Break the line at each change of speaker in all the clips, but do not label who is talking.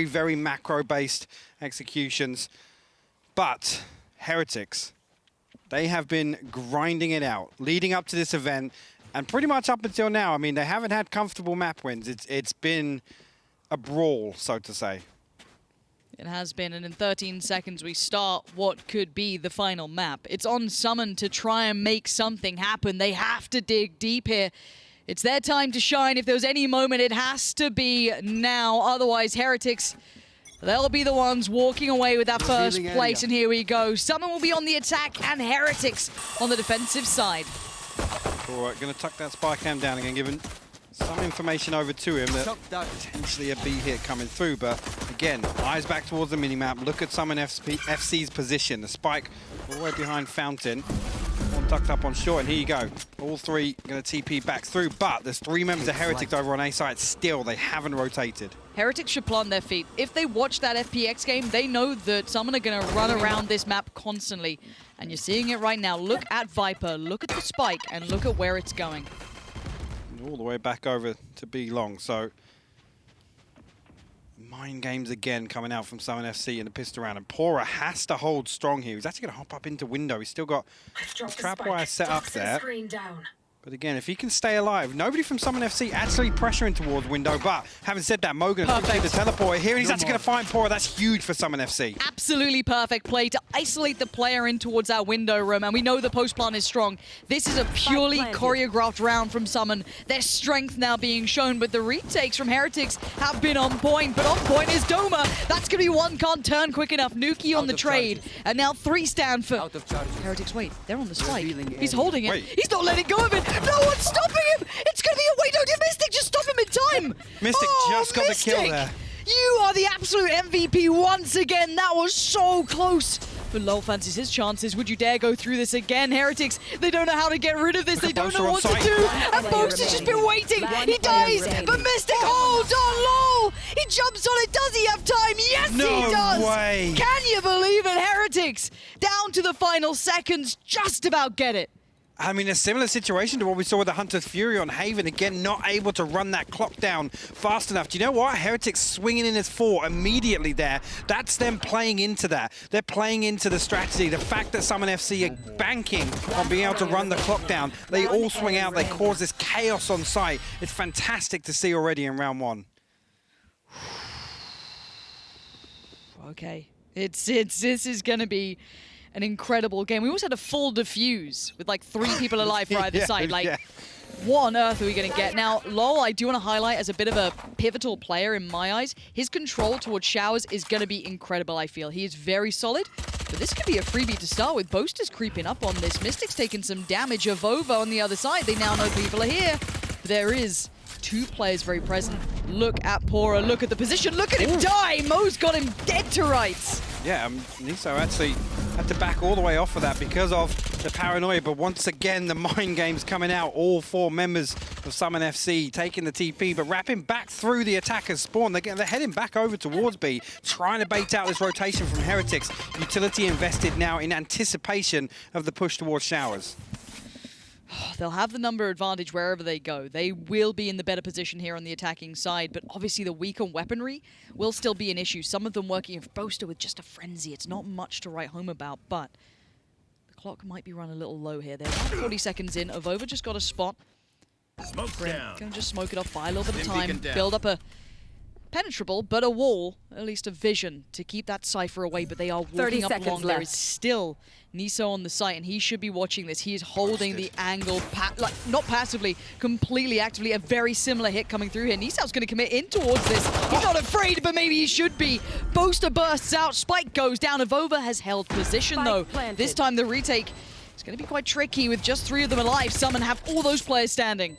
very macro-based executions. But Heretics, they have been grinding it out, leading up to this event, and pretty much up until now. I mean, they haven't had comfortable map wins. It's been a brawl, so to say.
It has been, and in 13 seconds we start what could be the final map. It's on SUMN to try and make something happen. They have to dig deep here. It's their time to shine. If there was any moment, it has to be now. Otherwise, Heretics, they'll be the ones walking away with that first place. And here we go. SUMN will be on the attack, and Heretics on the defensive side.
All right, going to tuck that spy cam down again, giving some information over to him that potentially a B hit coming through. But again, eyes back towards the minimap. Look at SUMNFC's position. The spike all the way behind Fountain. One tucked up on short, and here you go. All three going to TP back through, but there's 3 members of Heretics over on A side still. They haven't rotated.
Heretics should plant their feet. If they watch that FPX game, they know that SUMN are going to run around this map constantly. And you're seeing it right now. Look at Viper, look at the spike, and look at where it's going.
All the way back over to B long, so mind games again coming out from SUMNFC in the pistol round, and pAura has to hold strong here. He's actually going to hop up into window. He's still got a trap wire set up there. But again, if he can stay alive, nobody from SUMNFC actually pressuring towards window. But having said that, Mo going to quickly the teleporter here, and he's actually going to find pAura. That's huge for SUMNFC.
Absolutely perfect play to isolate the player in towards that window room, and we know the post plant is strong. This is a purely choreographed round from SUMN. Their strength now being shown, but the retakes from Heretics have been on point. But on point is doma. That's going to be one, can't turn quick enough. Nukkye on the trade, and now 3 stand for Heretics. Wait, they're on the spike. He's holding it. He's not letting go of it. No one's stopping him! It's gonna be a wait, no, did Mistic just stop him in time?
Mistic just got the kill there.
You are the absolute MVP once again. That was so close. But loWel fancies his chances. Would you dare go through this again? Heretics, they don't know how to get rid of this. They don't know what to do. And Boaster's just been waiting. He dies, but Mistic holds on low. He jumps on it. Does he have time? Yes, he does.
No way.
Can you believe it? Heretics, down to the final seconds, just about get it.
I mean, a similar situation to what we saw with the Hunter's Fury on Haven. Again, not able to run that clock down fast enough. Do you know what? Heretics swinging in his 4 immediately there. That's them playing into that. They're playing into the strategy. The fact that SUMNFC are banking on being able to run the clock down. They all swing out. They cause this chaos on site. It's fantastic to see already in round 1.
Okay. This is going to be an incredible game. We also had a full defuse with like 3 people alive for either side. Like, what on earth are we going to get? Now, loWel, I do want to highlight as a bit of a pivotal player in my eyes. His control towards showers is going to be incredible, I feel. He is very solid, but this could be a freebie to start with. Boaster's creeping up on this. Mistic's taking some damage. AvovA on the other side. They now know people are here. But there is 2 players very present. Look at pAura. Look at the position. Look at him die. Mo's got him dead to rights.
Yeah, nieSoW actually had to back all the way off of that because of the paranoia. But once again, the mind game's coming out. All 4 members of SUMNFC taking the TP, but wrapping back through the attacker's spawn. They're heading back over towards B, trying to bait out this rotation from Heretics. Utility invested now in anticipation of the push towards showers.
They'll have the number advantage wherever they go. They will be in the better position here on the attacking side, but obviously the weaker weaponry will still be an issue. Some of them working with Boaster with just a frenzy. It's not much to write home about, but the clock might be run a little low here. They're about 40 seconds in. AvovA just got a spot.
Smoke down.
Gonna just smoke it off, buy a little bit of time, build up a penetrable, but a wall, at least a vision, to keep that Cypher away, but they are walking up long. There is still nieSoW on the site, and he should be watching this. He is holding the angle, like not passively, completely actively. A very similar hit coming through here. nieSoW's going to commit in towards this. He's not afraid, but maybe he should be. Boaster bursts out, spike goes down. AvovA has held position, though. This time the retake is going to be quite tricky with just 3 of them alive. SUMN have all those players standing.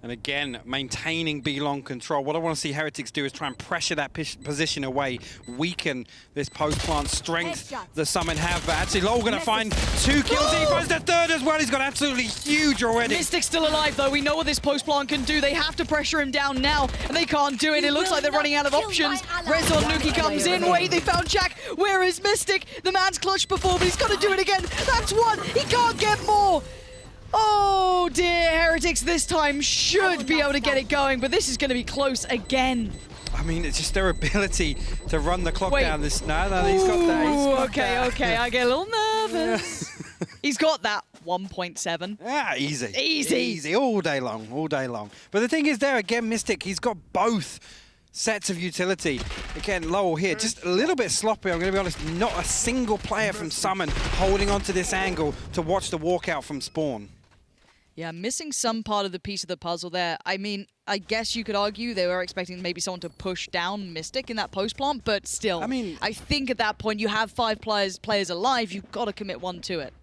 And again, maintaining B-long control. What I want to see Heretics do is try and pressure that position away, weaken this post-plant strength the SUMN have. But actually, loWel going to find 2 kills. He finds the 3rd as well. He's got absolutely huge already.
Mistic's still alive, though. We know what this post-plant can do. They have to pressure him down now, and they can't do it. It looks like they're running out of options. Res on nukkye comes in. Wait, they found Jack. Where is Mistic? The man's clutched before, but he's got to do it again. That's 1. He can't get more. Oh dear, Heretics this time should be able to get it going, but this is going to be close again.
I mean, it's just their ability to run the clock down this. No, he's got that.
Okay, I get a little nervous. He's got that 1.7.
Yeah, easy.
Easy.
All day long, all day long. But the thing is there, again, Mistic, he's got both sets of utility. Again, loWel here, just a little bit sloppy, I'm going to be honest. Not a single player from SUMN holding onto this angle to watch the walkout from spawn.
Yeah, missing some part of the piece of the puzzle there. I mean, I guess you could argue they were expecting maybe someone to push down Mistic in that post plant, but still, I mean, I think at that point you have 5 players alive, you've got to commit 1 to it.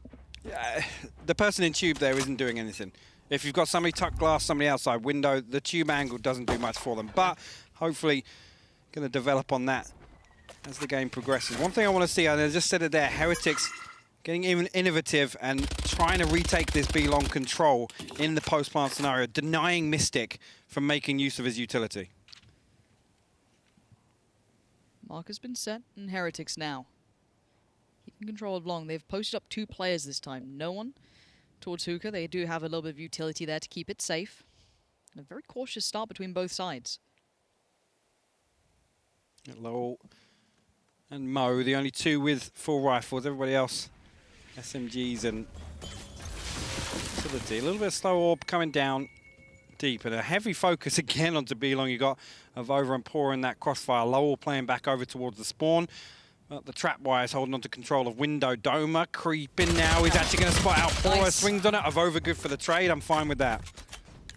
The person in tube there isn't doing anything. If you've got somebody tucked glass, somebody outside window, the tube angle doesn't do much for them. But hopefully going to develop on that as the game progresses. One thing I want to see, and I just said it there, Heretics getting even innovative and trying to retake this B-long control in the post-plant scenario, denying Mistic from making use of his utility.
Mark has been set, and Heretics now keeping control of long. They've posted up 2 players this time. No one towards hookah. They do have a little bit of utility there to keep it safe. And a very cautious start between both sides.
loWel and moW, the only 2 with full rifles. Everybody else, SMGs and utility. A little bit of slow orb coming down deep, and a heavy focus again onto B-long. You got AvovA and pAura in that crossfire. loWel playing back over towards the spawn. But the trap wires holding onto control of window. Doma creeping now. He's actually going to spot out pAura.
Nice.
Swings on it. AvovA good for the trade. I'm fine with that.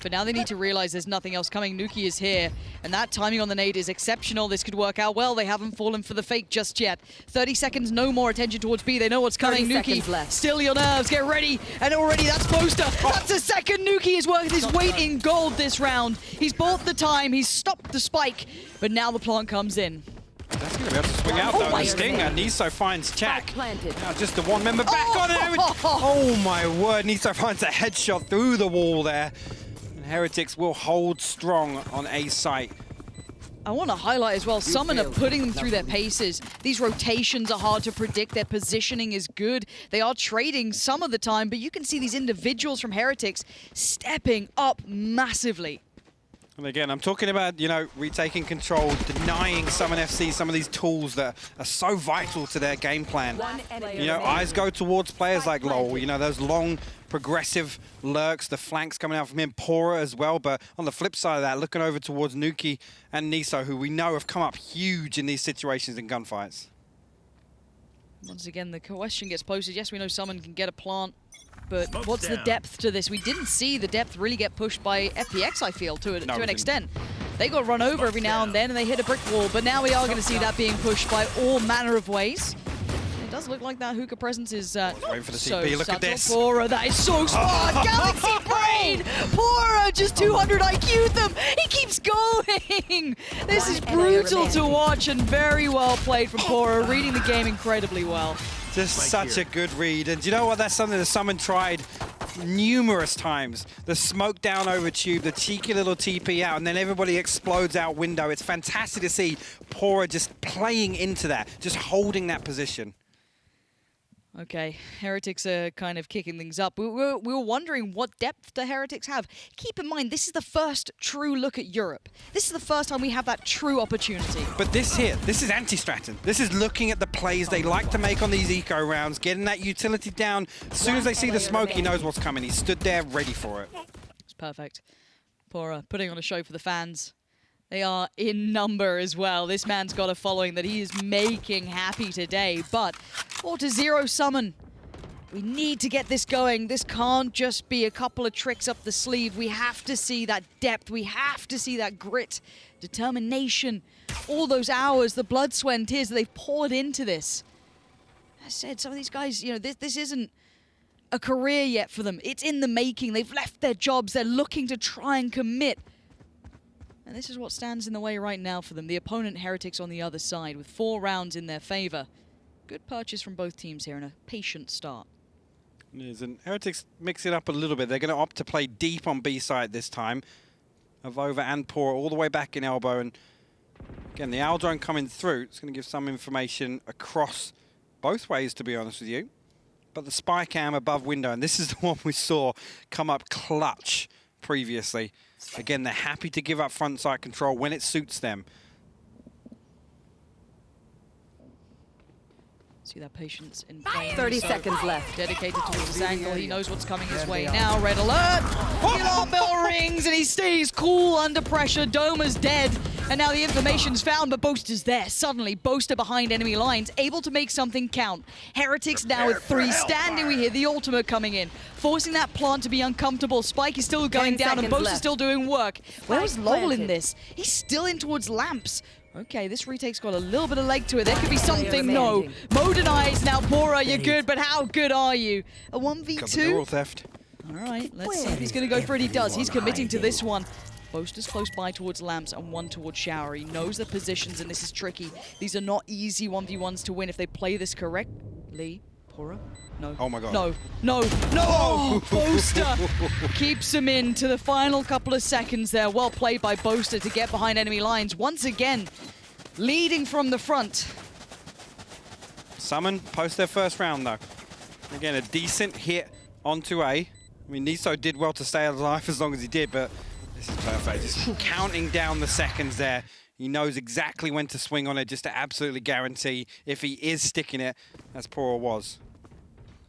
But now they need to realize there's nothing else coming. nukkye is here, and that timing on the nade is exceptional. This could work out well. They haven't fallen for the fake just yet. 30 seconds, no more attention towards B. They know what's coming. nukkye,
left.
still your nerves. Get ready. And already that's Boaster. That's a second. nukkye is worth his weight in gold this round. He's bought the time. He's stopped the spike. But now the plant comes in.
That's going to be able to swing out though. The sting, and nieSoW finds tsack. Now just the 1 member back on it. Oh my word, nieSoW finds a headshot through the wall there. Heretics will hold strong on A site.
I want to highlight as well, SUMN are putting them through their paces. These rotations are hard to predict. Their positioning is good. They are trading some of the time, but you can see these individuals from Heretics stepping up massively.
And again, I'm talking about, you know, retaking control, denying SUMNFC some of these tools that are so vital to their game plan. You know, eyes go towards players like loWel, you know, those long, progressive lurks, the flanks coming out from him, pAura as well. But on the flip side of that, looking over towards nukkye and nieSoW, who we know have come up huge in these situations in gunfights.
Once again, the question gets posted. Yes, we know SUMN can get a plant, but what's the depth to this? We didn't see the depth really get pushed by FPX, I feel, to an extent. They got run over every now and then, and they hit a brick wall, but now we are going to see that being pushed by all manner of ways. It does look like that hookah presence is
waiting for the
so
TP. Look at this.
pAura, that is so smart. Galaxy Brain! pAura just 200 IQ'd them. He keeps going. This is brutal to watch and very well played from pAura, reading the game incredibly well.
Just such a good read. And do you know what? That's something that SUMN tried numerous times. The smoke down over tube, the cheeky little TP out, and then everybody explodes out window. It's fantastic to see pAura just playing into that, just holding that position.
Okay, Heretics are kind of kicking things up. We were wondering what depth do Heretics have. Keep in mind, this is the first true look at Europe. This is the first time we have that true opportunity.
But this here, this is anti-Stratton. This is looking at the plays they like to make on these eco rounds, getting that utility down. As soon as they see the smoke, he knows what's coming. He stood there ready for it.
It's perfect. pAura putting on a show for the fans. They are in number as well. This man's got a following that he is making happy today. But 4-0 SUMN. We need to get this going. This can't just be a couple of tricks up the sleeve. We have to see that depth. We have to see that grit, determination, all those hours, the blood, sweat, and tears that they've poured into this. As I said, some of these guys, you know, this isn't a career yet for them. It's in the making. They've left their jobs. They're looking to try and commit. And this is what stands in the way right now for them. The opponent, Heretics, on the other side with 4 rounds in their favor. Good purchase from both teams here and a patient start.
It is, and Heretics mix it up a little bit. They're going to opt to play deep on B side this time. AvovA and pAura all the way back in elbow. And again, the owl drone coming through. It's going to give some information across both ways, to be honest with you. But the spy cam above window, and this is the one we saw come up clutch previously. Again, they're happy to give up front side control when it suits them.
See that patience in play.
30 seconds left.
Dedicated towards his angle. He knows what's coming his way now. Red alert! The alarm bell rings and he stays cool under pressure. Doma's dead. And now the information's found, but Boaster's there. Suddenly, Boaster behind enemy lines, able to make something count. Heretics now with 3 standing. We hear the ultimate coming in, forcing that plant to be uncomfortable. Spike is still going down and Boaster's still doing work. Where was loWel in this? He's still in towards lamps. Okay, this retake's got a little bit of leg to it. There could be something. No. Mo denies. Now, pAura, you're good, but how good are you? A 1v2?
Theft.
All right, let's see if he's going to go for it. He does. He's committing to this one. Boaster's close by towards lamps and one towards shower. He knows the positions, and this is tricky. These are not easy 1v1s to win if they play this correctly. pAura? No.
Oh my god.
No. No. No! Oh, Boaster keeps him in to the final couple of seconds there. Well played by Boaster to get behind enemy lines. Once again, leading from the front.
SUMN post their first round though. Again, a decent hit onto A. I mean, nieSoW did well to stay alive as long as he did, but this is perfect. Just counting down the seconds there. He knows exactly when to swing on it just to absolutely guarantee if he is sticking it, as pAura was.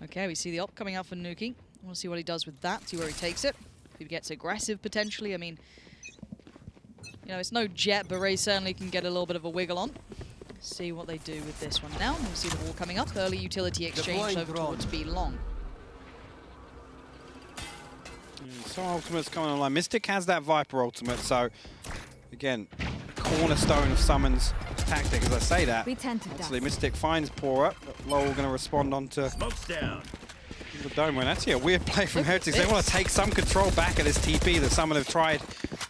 Okay, we see the op coming out for nukkye. I want to see what he does with that, see where he takes it. If he gets aggressive, potentially. I mean, you know, it's no jet, but Ray certainly can get a little bit of a wiggle on. See what they do with this one now. We see the wall coming up. Early utility exchange over towards B long.
So ultimate's coming online. Mistic has that Viper ultimate, so again, cornerstone of SUMN's tactic. As I say that, obviously Mistic finds pAura. loWel going to respond onto
Smoke's down.
the dome. And actually a weird play from Heretics. They want to take some control back of this TP that SUMN have tried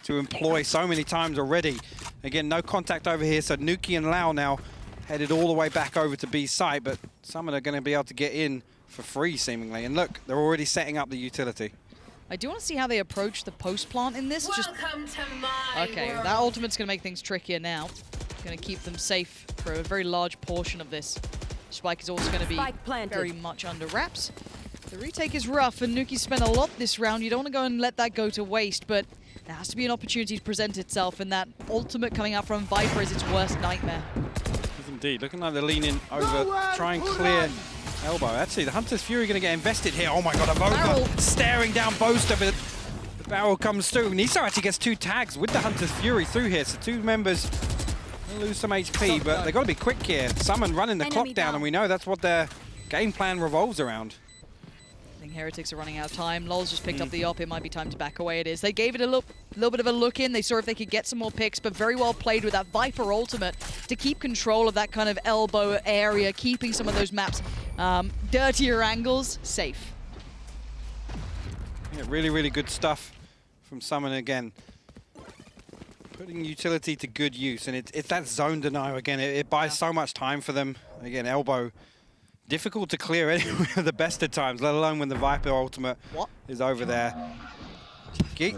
to employ so many times already. Again, no contact over here, so nukkye and loWel now headed all the way back over to B site, but SUMN are going to be able to get in for free, seemingly. And look, they're already setting up the utility.
I do want to see how they approach the post plant in this.
Welcome to my
Okay,
world.
that ultimate's going to make things trickier now. Going to keep them safe for a very large portion of this. Spike is also going to be very much under wraps. The retake is rough, and nukkye spent a lot this round. You don't want to go and let that go to waste, but there has to be an opportunity to present itself, and that ultimate coming out from Viper is its worst nightmare.
Indeed, looking like they're leaning over, try and clear elbow. Actually, the Hunter's Fury going to get invested here. Oh my god, AvovA staring down Boaster, but the barrel comes through. nieSoW actually gets 2 tags with the Hunter's Fury through here, so 2 members lose some HP, but they've got to be quick here. SUMN running the clock down, and we know that's what their game plan revolves around.
I think Heretics are running out of time. loWel's just picked up the op. It might be time to back away. It is. They gave it a little bit of a look in. They saw if they could get some more picks, but very well played with that Viper ultimate to keep control of that kind of elbow area, keeping some of those maps dirtier angles safe.
Yeah, really, really good stuff from SUMN again. Putting utility to good use, and it's that zone denial again. It buys so much time for them. Again, elbow. Difficult to clear anyway at the best of times, let alone when the Viper ultimate is over there. Cheeky.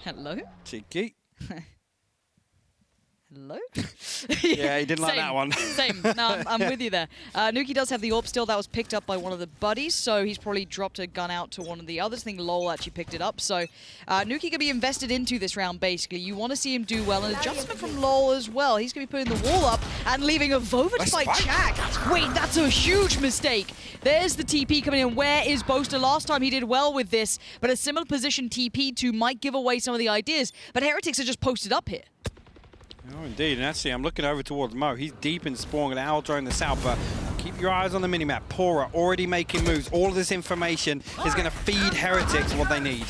Hello?
Cheeky.
Hello?
Yeah, he didn't like that one.
Same. No, I'm with you there. nukkye does have the AWP still. That was picked up by one of the buddies, so he's probably dropped a gun out to one of the others. I think loWel actually picked it up. So nukkye can be invested into this round, basically. You want to see him do well. An adjustment from loWel as well. He's going to be putting the wall up and leaving AvovA to fight tsack. Wait, that's a huge mistake. There's the TP coming in. Where is Boaster? Last time he did well with this, but a similar position TP to might give away some of the ideas. But Heretics are just posted up here.
Oh, indeed. And actually, I'm looking over towards Mo. He's deep in spawn, and Owl throwing this out, but keep your eyes on the minimap. pAura already making moves. All of this information is going to feed Heretics what they need.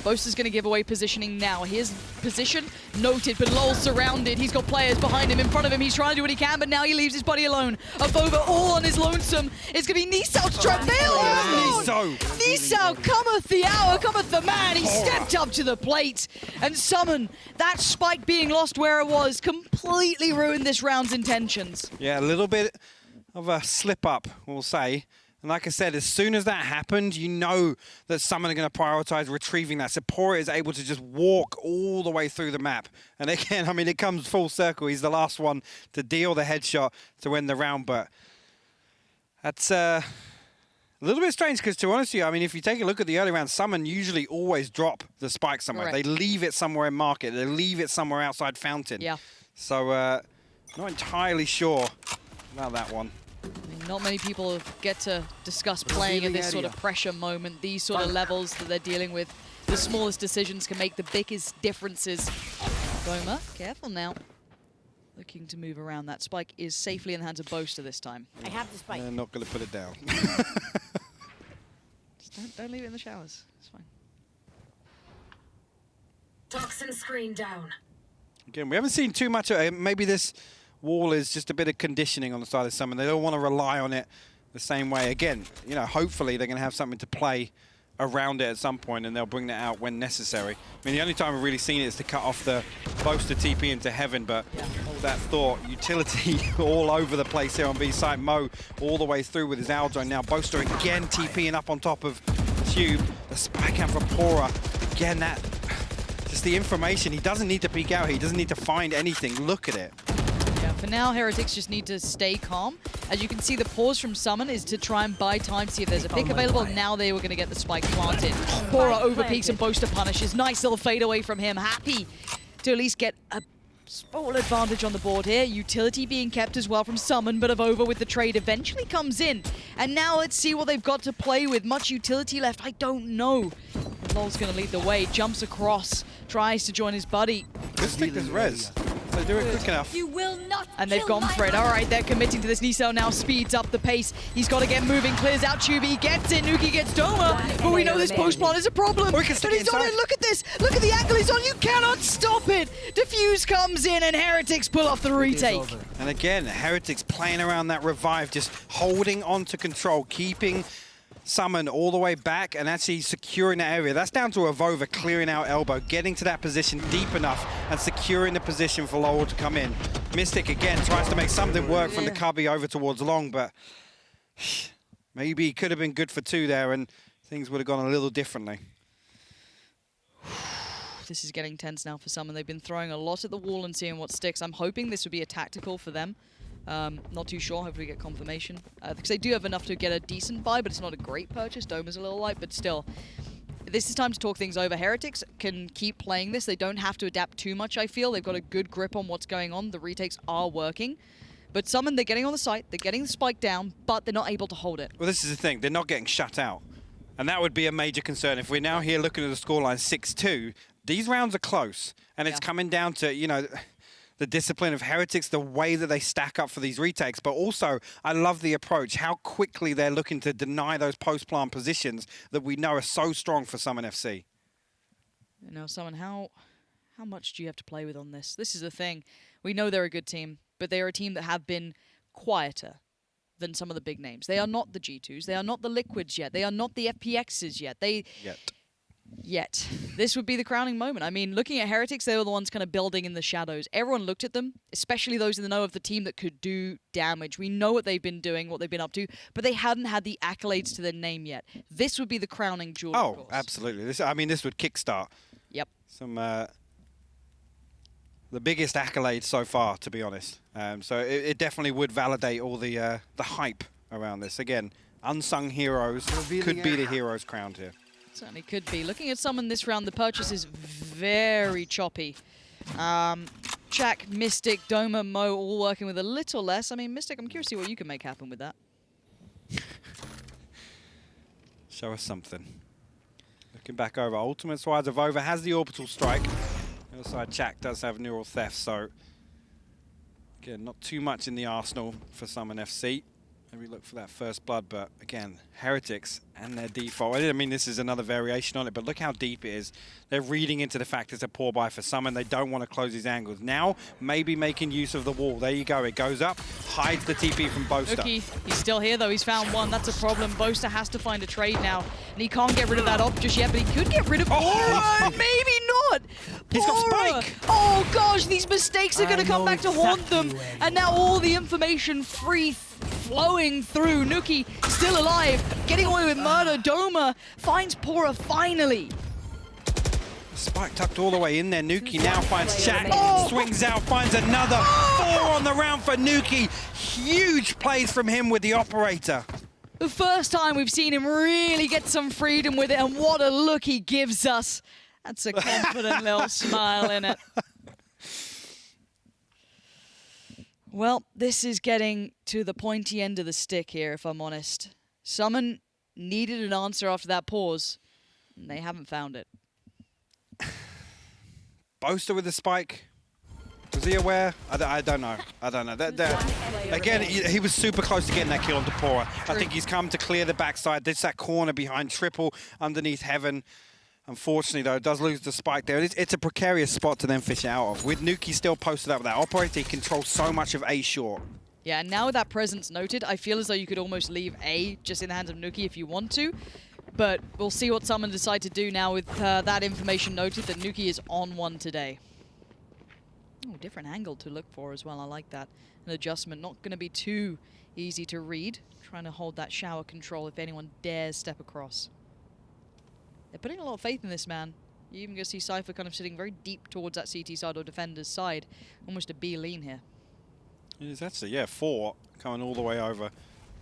Boaster's going to give away positioning now. Here's position noted, but loWel's surrounded. He's got players behind him, in front of him. He's trying to do what he can, but now he leaves his buddy alone. AvovA all on his lonesome. It's going to be nieSoW to try and bail him.
nieSoW!
nieSoW, cometh the hour, cometh the man. He stepped up to the plate. And SUMN, that spike being lost where it was, completely ruined this round's intentions.
Yeah, a little bit of a slip up, we'll say. And like I said, as soon as that happened, you know that SUMN are going to prioritize retrieving that. So pAura is able to just walk all the way through the map. And again, I mean, it comes full circle. He's the last one to deal the headshot to win the round. But that's a little bit strange because, to be honest with you, I mean, if you take a look at the early rounds, SUMN usually always drop the spike somewhere.
Correct.
They leave it somewhere in market. They leave it somewhere outside fountain.
Yeah.
So not entirely sure about that one.
I mean, not many people get to discuss playing at this sort of pressure moment, these sort of levels that they're dealing with. The smallest decisions can make the biggest differences. doma, careful now. Looking to move around. That spike is safely in the hands of Boaster this time.
I have the spike.
They're not going to put it down.
Just don't leave it in the showers. It's fine.
Toxin screen down.
Again, we haven't seen too much of it. Maybe this wall is just a bit of conditioning on the side of SUMN. They don't want to rely on it the same way. Again, you know, hopefully they're going to have something to play around it at some point, and they'll bring that out when necessary. I mean, the only time we've really seen it is to cut off the Boaster TP into heaven, but all that thought, utility all over the place here on B site. Mo all the way through with his Aldrone. Now Boaster again TPing up on top of Tube. The spike out for pAura. Again, that just the information. He doesn't need to peek out here. He doesn't need to find anything. Look at it.
Yeah, for now, Heretics just need to stay calm. As you can see, the pause from SUMN is to try and buy time to see if there's a pick available. Now they were going to get the spike planted. pAura overpeaks and Boaster punishes. Nice little fade away from him. Happy to at least get a small advantage on the board here. Utility being kept as well from SUMN, but AvovA with the trade eventually comes in. And now let's see what they've got to play with. Much utility left, I don't know. loWel's going to lead the way. Jumps across, tries to join his buddy.
Let's take this res. They do it quick enough.
You will not.
And they've gone for it. All right, they're committing to this. nieSoW now speeds up the pace. He's got to get moving, clears out Tube. He gets it. nukkye gets doma. But we know this post plant is a problem. But he's on it. Look at this. Look at the angle he's on. You cannot stop it. Diffuse comes in and Heretics pull off the retake.
And again, Heretics playing around that revive, just holding on to control, keeping SUMN all the way back and actually securing that area. That's down to AvovA clearing out elbow, getting to that position deep enough and securing the position for loWel to come in. Mistic again tries to make something work from the cubby over towards long, but maybe he could have been good for two there and things would have gone a little differently.
This is getting tense now for SUMN. They've been throwing a lot at the wall and seeing what sticks. I'm hoping this would be a tactical for them. Not too sure, hopefully we get confirmation. Because they do have enough to get a decent buy, but it's not a great purchase. doma's a little light, but still. This is time to talk things over. Heretics can keep playing this. They don't have to adapt too much, I feel. They've got a good grip on what's going on. The retakes are working. But SUMN, they're getting on the site, they're getting the spike down, but they're not able to hold it.
Well, this is the thing. They're not getting shut out. And that would be a major concern. If we're now here looking at the scoreline 6-2, these rounds are close. And it's coming down to, you know, the discipline of Heretics, the way that they stack up for these retakes, but also I love the approach, how quickly they're looking to deny those post-plant positions that we know are so strong for SUMNFC.
You know, SUMN, how much do you have to play with on this? This is the thing. We know they're a good team, but they are a team that have been quieter than some of the big names. They are not the G2s, they are not the Liquids yet, they are not the FPXs yet. Yet. This would be the crowning moment. I mean, looking at Heretics, they were the ones kind of building in the shadows. Everyone looked at them, especially those in the know of the team that could do damage. We know what they've been doing, what they've been up to, but they hadn't had the accolades to their name yet. This would be the crowning jewel, of course.
Absolutely. This would kickstart some the biggest accolades so far, to be honest. So it definitely would validate all the hype around this. Again, unsung heroes could be the heroes crowned here.
Certainly could be. Looking at SUMN this round, the purchase is very choppy. tsack, Mistic, doma, Mo all working with a little less. I mean, Mistic, I'm curious to see what you can make happen with that.
Show us something. Looking back over, ultimate wise, AvovA has the orbital strike. The other side, tsack does have neural theft, so again, not too much in the arsenal for SUMNFC. Maybe look for that first blood, but again, Heretics and their default. I mean, this is another variation on it, but look how deep it is. They're reading into the fact it's a poor buy for SUMN. They don't want to close these angles. Now, maybe making use of the wall. There you go. It goes up, hides the TP from Boaster.
nukkye, he's still here, though. He's found one. That's a problem. Boaster has to find a trade now, and he can't get rid of that op just yet, but he could get rid of pAura. Maybe not.
He's got spike.
Oh, gosh, these mistakes are going to come back to haunt them. And now all the information flowing through. nukkye still alive, getting away with murder. doma finds pAura finally.
Spike tucked all the way in there. nukkye now finds tsack, swings out, finds another. 4 on the round for nukkye. Huge plays from him with the operator.
The first time we've seen him really get some freedom with it, and what a look he gives us. That's a confident little smile in it. Well, this is getting to the pointy end of the stick here, if I'm honest. SUMN needed an answer after that pause, and they haven't found it.
Boaster with the spike. Was he aware? I don't know. I don't know. Again, he was super close to getting that kill onto pAura. I think he's come to clear the backside. There's that corner behind triple underneath heaven. Unfortunately, though, it does lose the spike there. It's a precarious spot to then fish out of. With nukkye still posted up with that operator, he controls so much of A short.
Yeah, and now with that presence noted, I feel as though you could almost leave A just in the hands of nukkye if you want to. But we'll see what SUMN decide to do now with that information noted that nukkye is on one today. Oh, different angle to look for as well. I like that. An adjustment, not going to be too easy to read. Trying to hold that shower control if anyone dares step across. They're putting a lot of faith in this man. You even go see Cypher kind of sitting very deep towards that CT side or defender's side. Almost a B lean here.
It is actually, yeah, 4 coming all the way over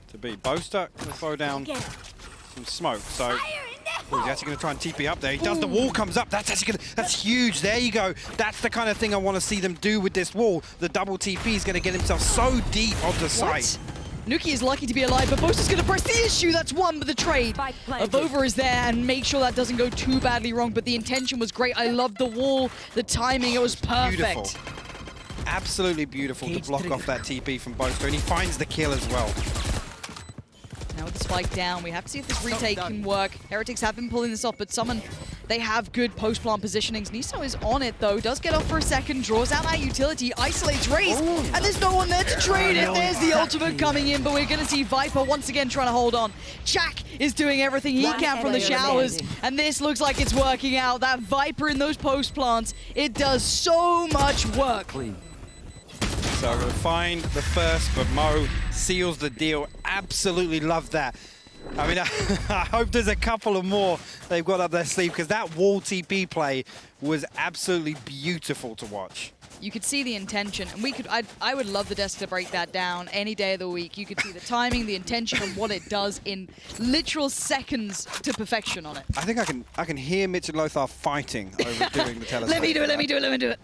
to B. Boaster going to throw down some smoke. So he's actually going to try and TP up there. He does. The wall comes up. That's actually that's huge. There you go. That's the kind of thing I want to see them do with this wall. The double TP is going to get himself so deep onto site.
nukkye is lucky to be alive, but Boaster's going to press the issue. That's one with the trade. AvovA is there and make sure that doesn't go too badly wrong, but the intention was great. I loved the wall, the timing, it was perfect.
Beautiful. Absolutely beautiful to block off that TP from Boaster, and he finds the kill as well.
Now with the spike down, we have to see if this retake can work. Heretics have been pulling this off, but SUMN, they have good post-plant positionings. nieSoW is on it, though. Does get off for a second, draws out that utility, isolates Raze, and there's no one there to trade it. There's the ultimate coming in, but we're going to see Viper once again trying to hold on. tsack is doing everything he can from the showers, and this looks like it's working out. That Viper in those post-plants, it does so much work.
So we're going to find the first, but Mo seals the deal. Absolutely love that. I mean, I hope there's a couple of more they've got up their sleeve, because that wall TP play was absolutely beautiful to watch.
You could see the intention, and I would love the desk to break that down any day of the week. You could see the timing, the intention, and what it does in literal seconds to perfection on it.
I think I can hear Mitch and Lothar fighting over doing the telescope.
Let me do it.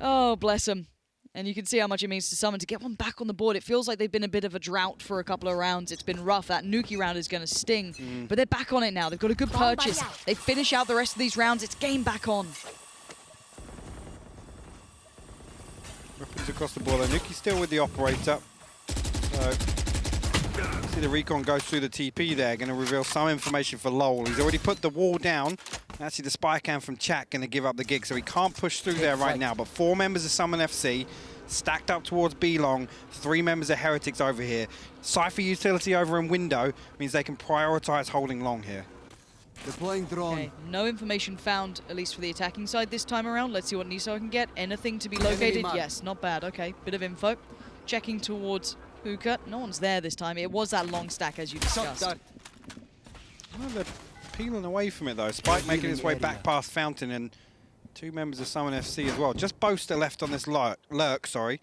Oh, bless him. And you can see how much it means to SUMN to get one back on the board. It feels like they've been a bit of a drought for a couple of rounds. It's been rough. That nukkye round is going to sting. But they're back on it now. They've got a good purchase. They finish out the rest of these rounds. It's game back on.
Weapons across the board. nukkye still with the operator. So, see the recon goes through the TP there. Going to reveal some information for loWel. He's already put the wall down. Actually, the spy cam from tsack going to give up the gig, so he can't push through there right now. But 4 members of SUMNFC stacked up towards B long, 3 members of Heretics over here. Cypher utility over in window means they can prioritize holding long here.
Deploying drone.
Okay, no information found, at least for the attacking side this time around. Let's see what nieSoW can get. Anything to be located? Yes, not bad. Okay, bit of info. Checking towards hookah. No one's there this time. It was that long stack, as you discussed.
Oh, they're peeling away from it, though. Spike making his way back past Fountain, and 2 members of SUMNFC as well. Just Boaster left on this lurk, sorry.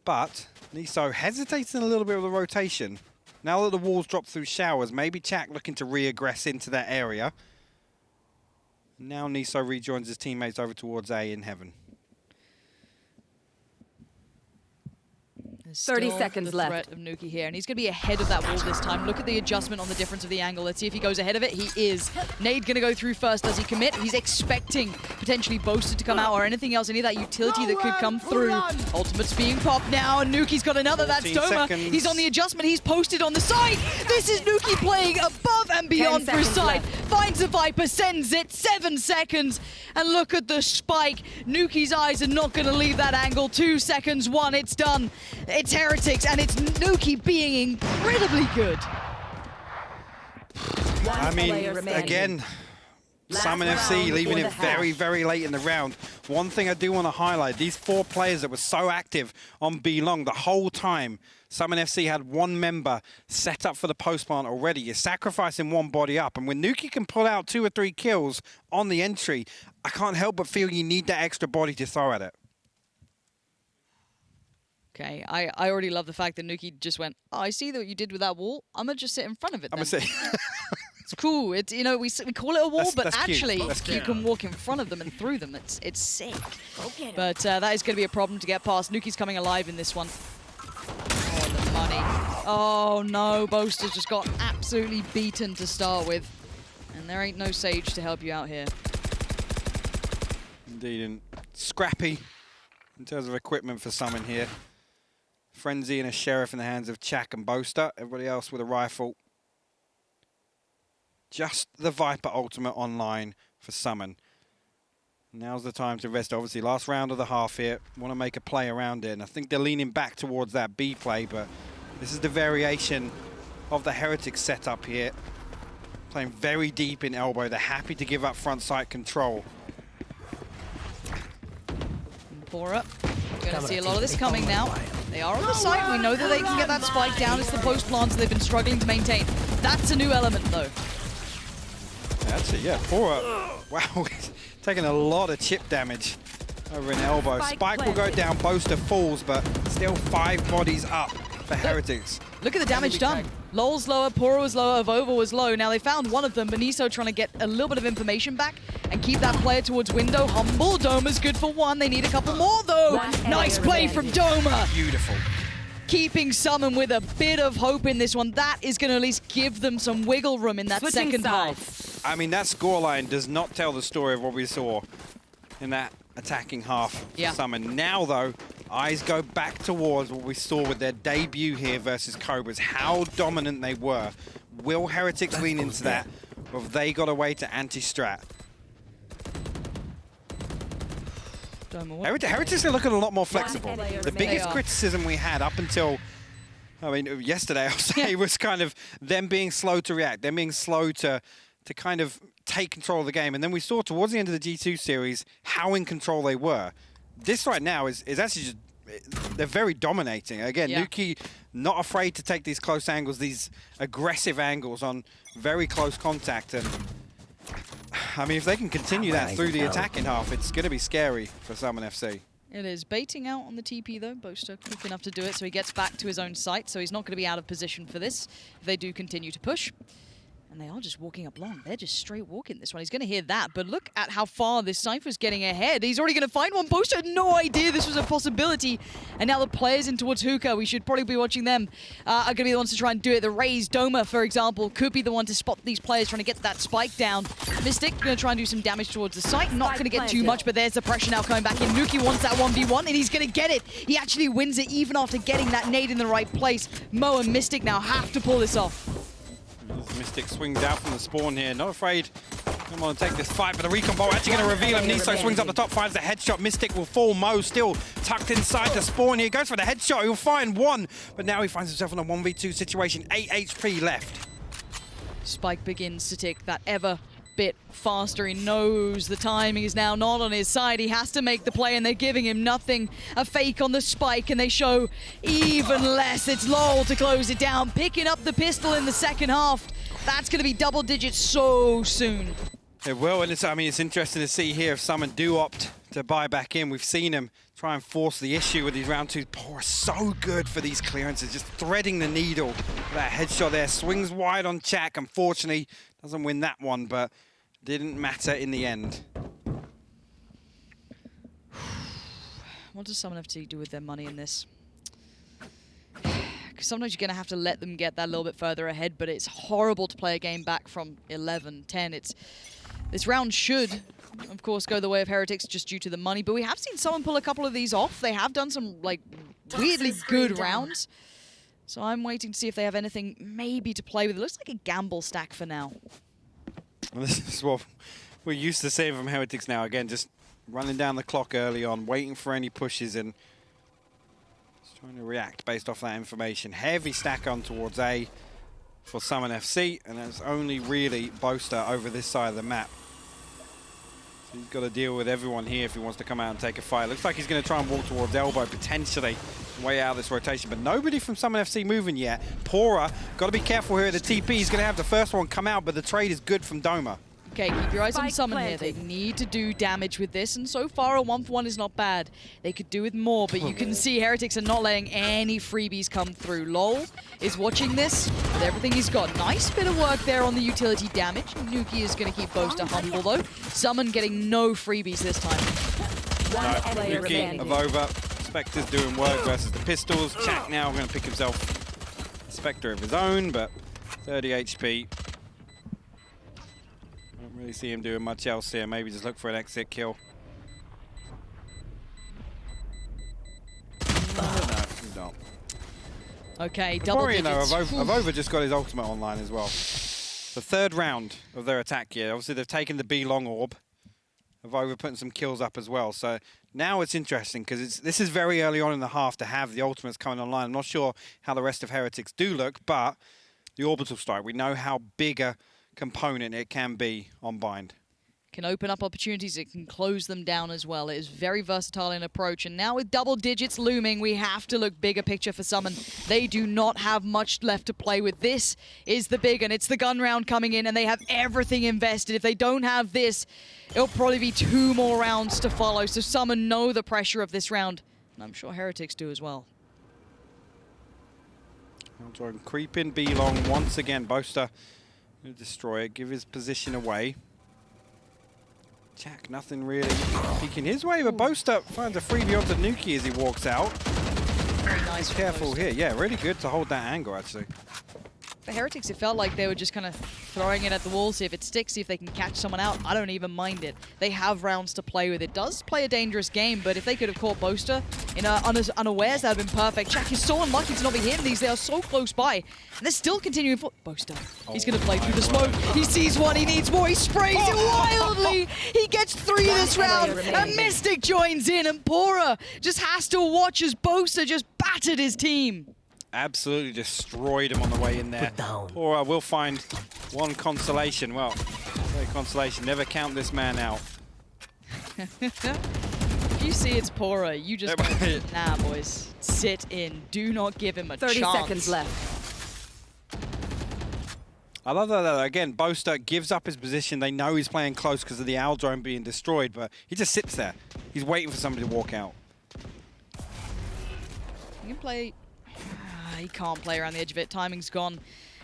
But nieSoW hesitating a little bit with the rotation. Now that the walls drop through showers, maybe tsack looking to re-aggress into that area. Now nieSoW rejoins his teammates over towards A in heaven.
30 seconds
the
left.
Threat of nukkye here, and he's going to be ahead of that wall this time. Look at the adjustment on the difference of the angle. Let's see if he goes ahead of it. He is. Nade going to go through first. Does he commit? He's expecting potentially Boaster to come out or anything else. Any of that utility that could come through. Ultimate's being popped now, and nukkye's got another. That's doma.
Seconds.
He's on the adjustment. He's posted on the side. This is nukkye playing above and beyond for his side. Finds the Viper, sends it. 7 seconds. And look at the spike. nukkye's eyes are not going to leave that angle. 2 seconds. 1. It's done. It's Heretics, and it's nukkye being incredibly good.
I mean, again, SUMNFC leaving it very, very late in the round. One thing I do want to highlight, these 4 players that were so active on B long the whole time, SUMNFC had 1 member set up for the post plant already. You're sacrificing 1 body up, and when nukkye can pull out 2 or 3 kills on the entry, I can't help but feel you need that extra body to throw at it.
Okay, I already love the fact that nukkye just went, oh, I see what you did with that wall. I'm going to just sit in front of it then.
I'm going to say.
It's cool. It's, you know, we call it a wall, but
that's cute.
actually
That's
you can walk in front of them and through them. It's sick. But that is going to be a problem to get past. Nukkye's coming alive in this one. Oh, the money. Oh no, Boaster just got absolutely beaten to start with. And there ain't no Sage to help you out here.
Indeed, and scrappy in terms of equipment for SUMN here. Frenzy and a Sheriff in the hands of tsack and Boaster. Everybody else with a rifle. Just the Viper ultimate online for SUMN. Now's the time to invest. Obviously, last round of the half here. Want to make a play around it. And I think they're leaning back towards that B play, but this is the variation of the Heretics setup here. Playing very deep in elbow. They're happy to give up front sight control.
pAura. We're going to see a lot of this coming now. They are on the site. We know that they can get that spike down. It's the post plants they've been struggling to maintain. That's a new element, though.
Actually, yeah, pAura, wow, he's taking a lot of chip damage over an elbow. Spike will go down, Boaster falls, but still 5 bodies up for Heretics.
Look at the damage done. loWel's lower, pAura was lower, AvovA was low. Now they found one of them, but nieSoW trying to get a little bit of information back and keep that player towards window. Humble, doma's good for one. They need a couple more, though. Nice play from doma.
Beautiful.
Keeping SUMN with a bit of hope in this one. That is going to at least give them some wiggle room in that second half.
I mean, that scoreline does not tell the story of what we saw in that attacking half for SUMN. Now, though, eyes go back towards what we saw with their debut here versus Cobras, how dominant they were. Will Heretics lean into that, or have they got a way to anti-strat? Heretics are looking a lot more flexible. The biggest criticism we had up until, I mean, yesterday, I'll say, was kind of them being slow to react, them being slow to kind of take control of the game. And then we saw towards the end of the G2 series how in control they were. This right now is actually just, they're very dominating. Again, nukkye not afraid to take these close angles, these aggressive angles on very close contact. And I mean, if they can continue that through the attacking half, it's going to be scary for SUMNFC.
It is. Baiting out on the TP, though. Boaster quick enough to do it, so he gets back to his own site, so he's not going to be out of position for this if they do continue to push. And they are just walking up long. They're just straight walking this one. He's going to hear that, but look at how far this Cypher's getting ahead. He's already going to find one. Boaster had no idea this was a possibility. And now the players in towards hookah, we should probably be watching them, are going to be the ones to try and do it. The Raze, doma, for example, could be the one to spot these players trying to get that spike down. Mistic going to try and do some damage towards the site. Not going to get too much, but there's the pressure now coming back in. Nukkye wants that 1v1, and he's going to get it. He actually wins it even after getting that nade in the right place. Mo and Mistic now have to pull this off.
Mistic swings out from the spawn here, not afraid. Come on, take this fight, but the recon bolt actually going to reveal him. nieSoW swings up the top, finds the headshot. Mistic will fall. Mo still tucked inside the spawn here. Goes for the headshot. He'll find one, but now he finds himself in a 1v2 situation. 8 HP left.
Spike begins to tick that ever bit faster. He knows the timing is now not on his side. He has to make the play, and they're giving him nothing. A fake on the spike, and they show even less. It's loWel to close it down, picking up the pistol in the second half. That's going to be double digits so soon.
It will, and I mean, it's interesting to see here if SUMN do opt to buy back in. We've seen him try and force the issue with these round 2. pAura so good for these clearances, just threading the needle. That headshot there swings wide on tsack. Unfortunately, doesn't win that one, but didn't matter in the end.
What does SUMNFC do with their money in this? Because sometimes you're going to have to let them get that a little bit further ahead, but it's horrible to play a game back from 11, 10. This round should, of course, go the way of Heretics just due to the money, but we have seen someone pull a couple of these off. They have done some, like, weirdly good rounds. So I'm waiting to see if they have anything maybe to play with. It looks like a gamble stack for now.
Well, this is what we're used to seeing from Heretics now. Again, just running down the clock early on, waiting for any pushes and just trying to react based off that information. Heavy stack on towards A for SUMNFC, and there's only really Boaster over this side of the map. So he's got to deal with everyone here if he wants to come out and take a fight. Looks like he's going to try and walk towards elbow, potentially, way out of this rotation, but nobody from SUMNFC moving yet. pAura, got to be careful here at the TP. He's going to have the first one come out, but the trade is good from doma.
Okay, keep your eyes on
Spike
Summon here. They
planted.
need to do damage with this, and so far a 1-for-1 is not bad. They could do with more, but you can see Heretics are not letting any freebies come through. loWel is watching this with everything he's got. Nice bit of work there on the utility damage. nukkye is going to keep Boaster humble though. Summon getting no freebies this time.
nukkye, AvovA, Spectre's doing work versus the pistols. tsack now going to pick himself a Spectre of his own, but 30 HP. Don't really see him doing much else here. Maybe just look for an exit kill. No, he's not.
Okay, double
Before you know,
digits.
AvovA just got his ultimate online as well. The third round of their attack here. Obviously, they've taken the B long orb. AvovA putting some kills up as well. So now it's interesting because this is very early on in the half to have the ultimates coming online. I'm not sure how the rest of Heretics do look, but the orbital strike, we know how big a component it can be on bind.
Can open up opportunities, it can close them down as well. It is very versatile in approach, and now with double digits looming, we have to look bigger picture for Summon. They do not have much left to play with. This is the big, and it's the gun round coming in, and they have everything invested. If they don't have this, it'll probably be 2 more rounds to follow, so Summon know the pressure of this round, and I'm sure Heretics do as well.
Creep in B long once again. Boaster going to destroy it, give his position away. tsack, nothing really peeking his way, but Boaster finds a freebie onto nukkye as he walks out.
Very nice.
Careful here. Yeah, really good to hold that angle, actually.
For Heretics, it felt like they were just kind of throwing it at the wall, see if it sticks, see if they can catch someone out. I don't even mind it. They have rounds to play with. It does play a dangerous game, but if they could have caught Boaster in unawares, that would have been perfect. tsack is so unlucky to not be hitting these. They are so close by. And they're still continuing for Boaster. He's going to play through the smoke. He sees one. He needs more. He sprays it wildly. He gets 3 this round. And Mistic joins in. And pAura just has to watch as Boaster just battered his team.
Absolutely destroyed him on the way in there. pAura will find one consolation. Well, no consolation. Never count this man out.
If you see it's pAura, you just go, nah, boys, sit in. Do not give him a
30
chance.
seconds left.
I love that, again, Boaster gives up his position. They know he's playing close because of the owl drone being destroyed, but he just sits there. He's waiting for somebody to walk out.
He can play... he can't play around the edge of it. Timing's gone.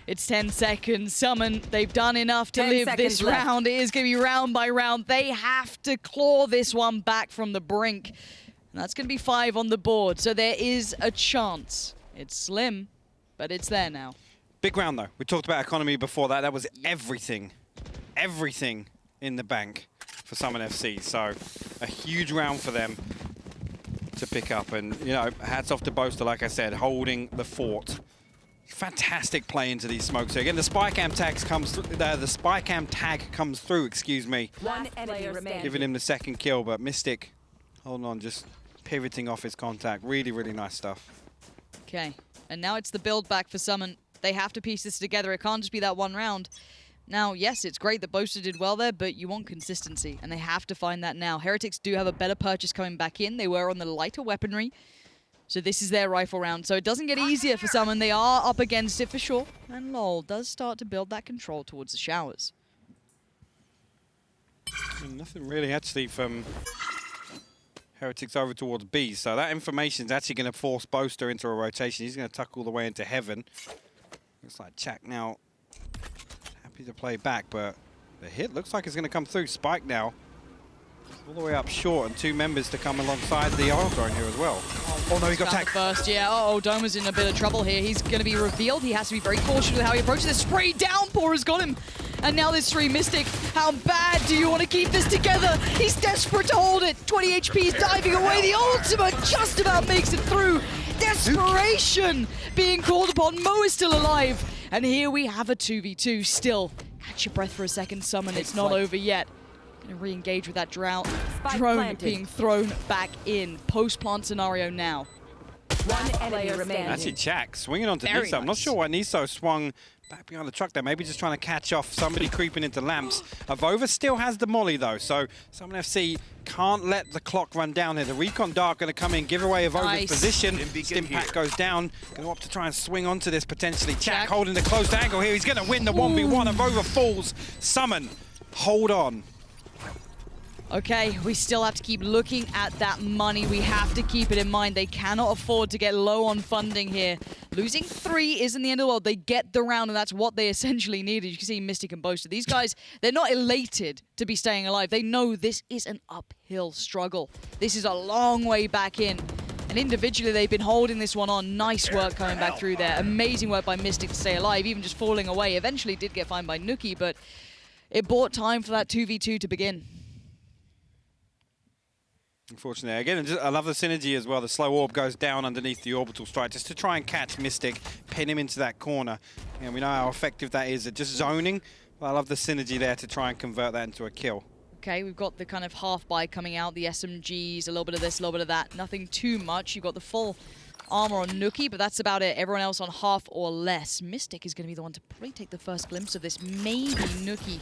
It's 10 seconds. Summon, they've done enough to
10
live
seconds
this
left.
round. It is going to be round by round. They have to claw this one back from the brink. And that's going to be 5 on the board. So there is a chance. It's slim, but it's there now.
Big round, though. We talked about economy before that. That was everything. Everything in the bank for SUMNFC. So a huge round for them to pick up. And, you know, hats off to Boaster, like I said, holding the fort. Fantastic play into these smokes. So again, the spy cam tags comes through. The spy cam tag comes through. Excuse me.
One enemy remaining.
Giving him the second kill, but Mistic, hold on, just pivoting off his contact. Really, really nice stuff.
Okay, and now it's the build back for Summon. They have to piece this together. It can't just be that one round. Now, yes, it's great that Boaster did well there, but you want consistency, and they have to find that now. Heretics do have a better purchase coming back in. They were on the lighter weaponry. So this is their rifle round. So it doesn't get easier for Summon. They are up against it for sure. And loWel does start to build that control towards the showers.
Nothing really actually from Heretics over towards B. So that information is actually going to force Boaster into a rotation. He's going to tuck all the way into heaven. Looks like tsack now happy to play back, but the hit looks like it's going to come through. Spike now all the way up short, and 2 members to come alongside the oil drone here as well. Oh no, he got tagged
first. Yeah, doma's in a bit of trouble here. He's going to be revealed. He has to be very cautious with how he approaches this. Spray down, pAura's got him. And now there's 3 Mistic. How bad do you want to keep this together? He's desperate to hold it. 20 HP is diving away. The ultimate just about makes it through. Desperation being called upon. Mo is still alive. And here we have a 2v2 still. Catch your breath for a second, Summon. It's not over yet. Gonna re-engage with that drone being thrown back in. Post-plant scenario now.
One enemy remaining.
Actually, tsack swinging onto
Very
nieSoW. I'm not sure why nieSoW swung back behind the truck there. Maybe just trying to catch off somebody creeping into lamps. AvovA still has the molly though, so SUMNFC can't let the clock run down here. The Recon Dart going to come in, give away AvovA's position. Stimpak goes down. Going to opt to try and swing onto this potentially. tsack holding the close angle here. He's going to win the 1v1. AvovA falls. Summon hold on.
Okay, we still have to keep looking at that money. We have to keep it in mind. They cannot afford to get low on funding here. Losing 3 isn't the end of the world. They get the round, and that's what they essentially needed. You can see Mistic and Boaster. These guys, they're not elated to be staying alive. They know this is an uphill struggle. This is a long way back in. And individually, they've been holding this one on. Nice work coming back through there. Amazing work by Mistic to stay alive, even just falling away. Eventually did get fined by nukkye, but it bought time for that 2v2 to begin.
Unfortunately, again, I love the synergy as well. The slow orb goes down underneath the orbital strike just to try and catch Mistic, pin him into that corner. And we know how effective that is at just zoning. But I love the synergy there to try and convert that into a kill.
Okay, we've got the kind of half buy coming out, the SMGs, a little bit of this, a little bit of that. Nothing too much. You've got the full armor on nukkye, but that's about it. Everyone else on half or less. Mistic is going to be the one to probably take the first glimpse of this. Maybe nukkye.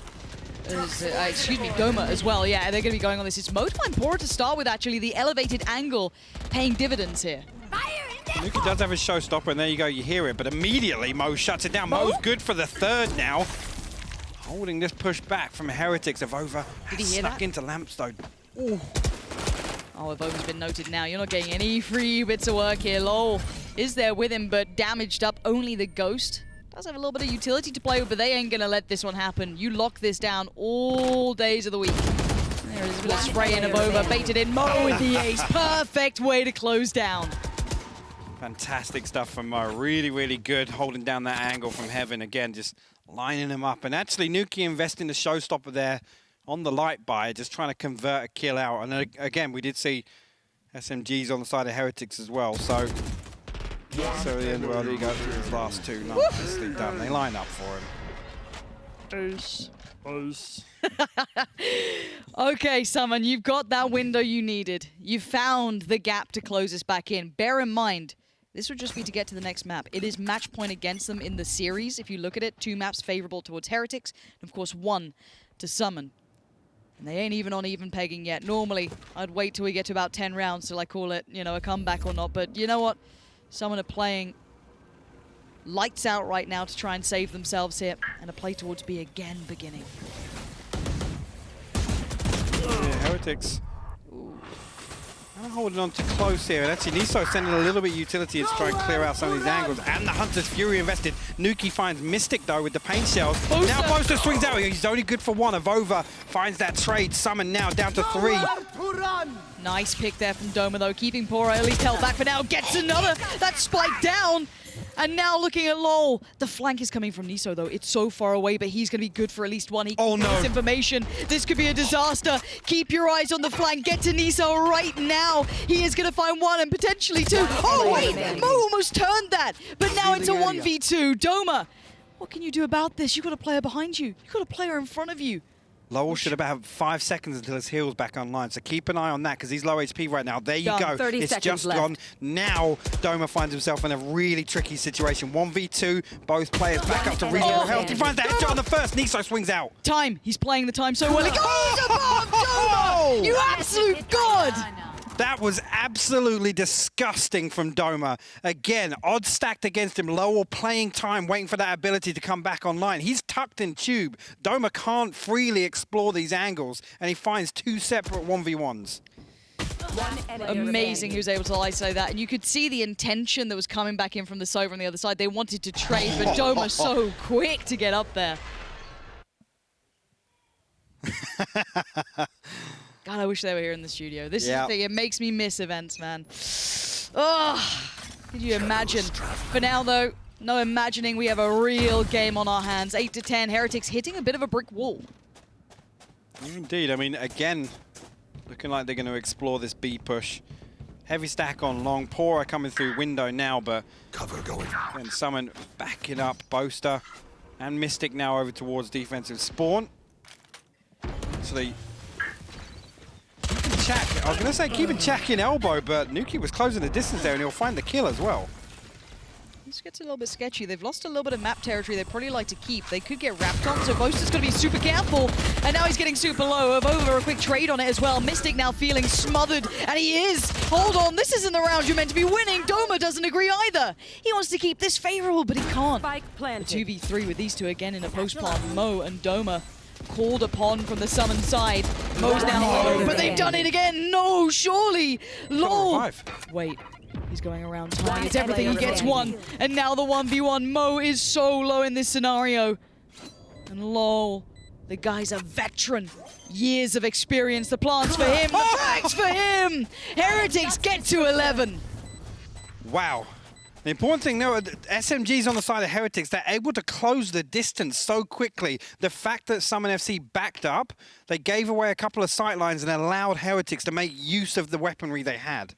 Excuse me, doma as well. Yeah, they're going to be going on this. It's most fine pAura to start with, actually. The elevated angle paying dividends here.
nukkye does have a showstopper, and there you go, you hear it. But immediately, Mo shuts it down. Mo's good for the third now. Holding this push back from Heretics. AvovA snuck into Lampstone. Ooh.
Oh, AvovA's been noted now. You're not getting any free bits of work here. loWel is there with him, but damaged up. Only the Ghost does have a little bit of utility to play with, but they ain't going to let this one happen. You lock this down all days of the week. There is a bit of spray in AvovA. Baited in. Mo with the ace. Perfect way to close down.
Fantastic stuff from Mo. Really, really good holding down that angle from heaven. Again, just lining him up. And actually, nukkye investing the showstopper there on the light buy, just trying to convert a kill out. And again, we did see SMGs on the side of Heretics as well. So the end, well, there you go. These last two, nicely done. They line up for him.
Okay, SUMN, you've got that window you needed. You found the gap to close us back in. Bear in mind, this would just be to get to the next map. It is match point against them in the series. If you look at it, 2 maps favorable towards Heretics, and of course 1 to SUMN. And they ain't even on even pegging yet. Normally, I'd wait till we get to about 10 rounds till I call it, you know, a comeback or not. But you know what? SUMN are playing lights out right now to try and save themselves here. And a play towards B again beginning.
Yeah, Heretics. Kind of holding on too close here. And actually, nieSoW sending a little bit of utility to try and clear out some of these angles. And the Hunter's Fury invested. nukkye finds Mistic, though, with the paint shells.
Boaster.
Now Boaster swings out. He's only good for 1. AvovA finds that trade. SUMN now down to 3.
Nice pick there from doma, though, keeping pAura at least held back for now. Gets another. That spike down. And now looking at loWel. The flank is coming from nieSoW, though. It's so far away, but he's going to be good for at least 1. He can get this information. This could be a disaster. Keep your eyes on the flank. Get to nieSoW right now. He is going to find 1 and potentially 2. Oh, wait! Mo almost turned that. But now it's a 1v2. doma, what can you do about this? You've got a player behind you. You've got a player in front of you.
loWel should have 5 seconds until his heal's back online, so keep an eye on that because he's low HP right now. There you go.
30
it's
seconds
just
left.
gone. Now doma finds himself in a really tricky situation. 1v2, both players back up to reasonable health. He finds that headshot on the first. nieSoW swings out.
Time. He's playing the time so well. He goes above doma! You absolute god!
That was absolutely disgusting from doma. Again, odds stacked against him. loWel playing time, waiting for that ability to come back online. He's tucked in tube. doma can't freely explore these angles, and he finds 2 separate 1v1s.
Amazing he was able to isolate that. And you could see the intention that was coming back in from the SOVA on the other side. They wanted to trade, but doma so quick to get up there. God, I wish they were here in the studio. This is the thing, it makes me miss events, man. Oh, could you imagine? For now, though, no imagining. We have a real game on our hands. 8-10, Heretics hitting a bit of a brick wall.
Indeed. I mean, again, looking like they're going to explore this B push. Heavy stack on long. pAura coming through window now, but
Cover going.
and SUMN backing up. Boaster and Mistic now over towards defensive spawn. So they... Tsack. I was going to say keeping Tsack in elbow, but nukkye was closing the distance there, and he'll find the kill as well.
This gets a little bit sketchy. They've lost a little bit of map territory they'd probably like to keep. They could get wrapped on, so Boaster's going to be super careful. And now he's getting super low. AvovA a quick trade on it as well. Mistic now feeling smothered, and he is. Hold on, this isn't the round you're meant to be winning. doma doesn't agree either. He wants to keep this favorable, but he can't.
Spike planted.
2v3 with these two again in a post plant. Mo and doma called upon from the SUMN side. mo's down low, but they've done it again. No, surely. low. Wait. He's going around timing. It's everything. He gets one. And now the 1v1. mo is so low in this scenario. And lol. The guy's a veteran. Years of experience. The plants for him. The frags for him. Heretics get to 11.
Wow. The important thing now, SMG's on the side of Heretics. They're able to close the distance so quickly. The fact that SUMNFC backed up, they gave away a couple of sightlines and allowed Heretics to make use of the weaponry they had.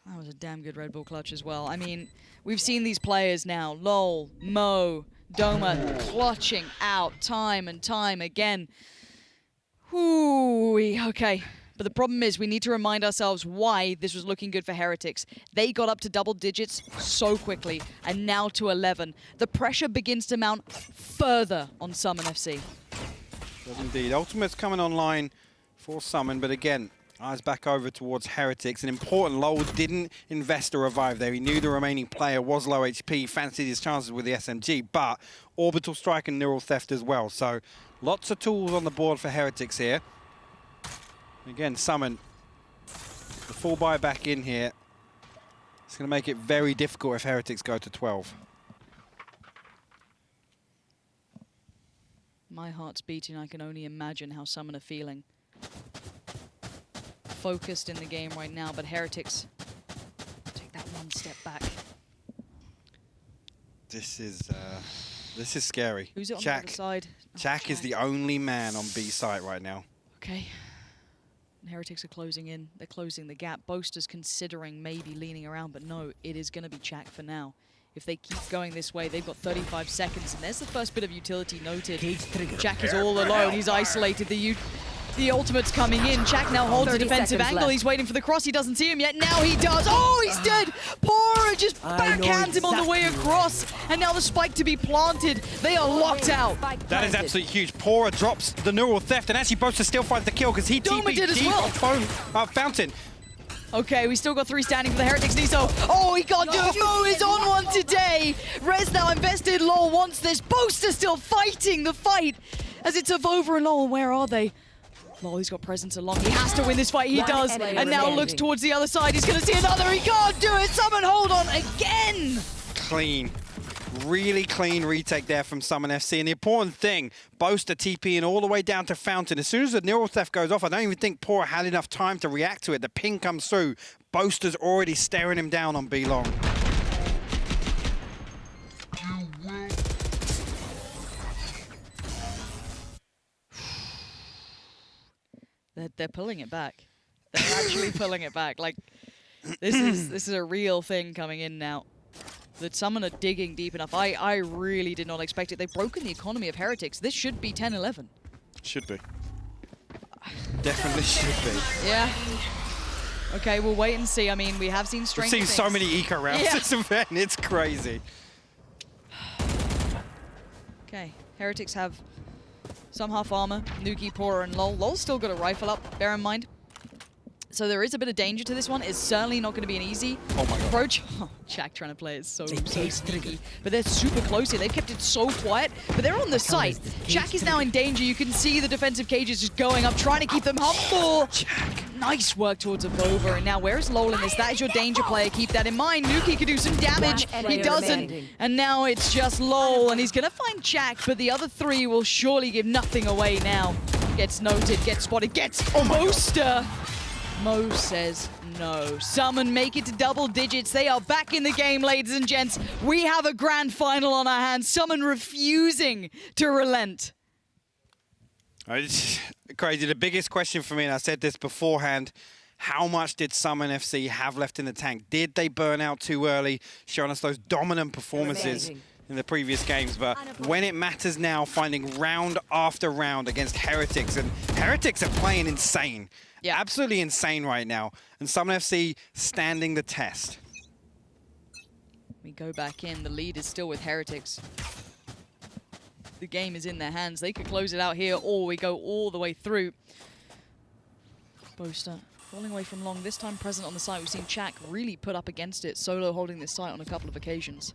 That was a damn good Red Bull clutch as well. I mean, we've seen these players now. loL, mo, doma, clutching out time and time again. Ooh, okay. But the problem is we need to remind ourselves why this was looking good for Heretics. They got up to double digits so quickly, and now to 11. The pressure begins to mount further on SUMNFC.
Does indeed. Ultimate's coming online for SUMN, but again, eyes back over towards Heretics. An important loWel didn't invest a revive there. He knew the remaining player was low HP, fancied his chances with the SMG, but Orbital Strike and Neural Theft as well. So lots of tools on the board for Heretics here. Again, SUMN, the full buy back in here. It's going to make it very difficult if Heretics go to 12.
My heart's beating. I can only imagine how SUMN are feeling. Focused in the game right now, but Heretics take that one step back.
This is scary.
Who's it on the other side? Oh,
tsack is the only man on B site right now.
Okay. And Heretics are closing in. They're closing the gap. Boaster's considering maybe leaning around, but no, it is going to be tsack for now. If they keep going this way, they've got 35 seconds, and there's the first bit of utility noted. tsack is all alone. He's isolated. The ultimate's coming in. tsack now holds a defensive angle.
Left.
He's waiting for the cross. He doesn't see him yet. Now he does. Oh, he's dead. pAura just backhands him on the way across. And now the spike to be planted. They are locked out.
That is absolutely huge. pAura drops the Neural Theft, and actually Boaster still finds the kill because he
doma
TP'd
did as
deep
well.
on Fountain.
Okay, we still got 3 standing for the Heretics. nieSoW. Oh, he can't do it. mo is on one today. Rez now invested. loL wants this. Boaster still fighting the fight as it's AvovA and loL. Where are they? loL, he's got presence along. He has to win this fight. He does. And now looks towards the other side. He's going to see another. He can't do it. SUMN hold on again.
Clean. Really clean retake there from SUMNFC. And the important thing, Boaster TPing all the way down to Fountain. As soon as the Neural Theft goes off, I don't even think pAura had enough time to react to it. The ping comes through. Boaster's already staring him down on B long.
They're pulling it back. They're actually pulling it back. Like, this is a real thing coming in now. That SUMN are digging deep enough. I really did not expect it. They've broken the economy of Heretics. This should be 10-11.
Should be. Definitely should be.
Yeah. Okay, we'll wait and see. I mean, we have seen strange
We've seen
things.
so many eco rounds this event. It's crazy.
Okay, Heretics have some half armor, nukkye, pAura, and loL. loL's still got a rifle up, bear in mind. So there is a bit of danger to this one. It's certainly not going to be an easy approach. Oh, tsack trying to play it so sneaky. But they're super close here. They've kept it so quiet, but they're on the site. tsack is now in danger. You can see the defensive cages just going up, trying to keep them humble. Nice work towards AvovA. And now where is loWel in this? That is your danger player. Keep that in mind. nukkye could do some damage. He doesn't. And now it's just loWel, and he's going to find tsack, but the other 3 will surely give nothing away now. Gets noted, gets spotted, gets Boaster. mo says no. SUMN make it to double digits. They are back in the game, ladies and gents. We have a grand final on our hands. SUMN refusing to relent.
It's crazy. The biggest question for me, and I said this beforehand, how much did SUMNFC have left in the tank? Did they burn out too early, showing us those dominant performances in the previous games? But when it matters now, finding round after round against Heretics, and Heretics are playing insane. Yeah. Absolutely insane right now. And SUMNFC standing the test.
We go back in. The lead is still with Heretics. The game is in their hands. They could close it out here, or we go all the way through. Boaster falling away from long. This time present on the site. We've seen tsack really put up against it. Solo holding this site on a couple of occasions.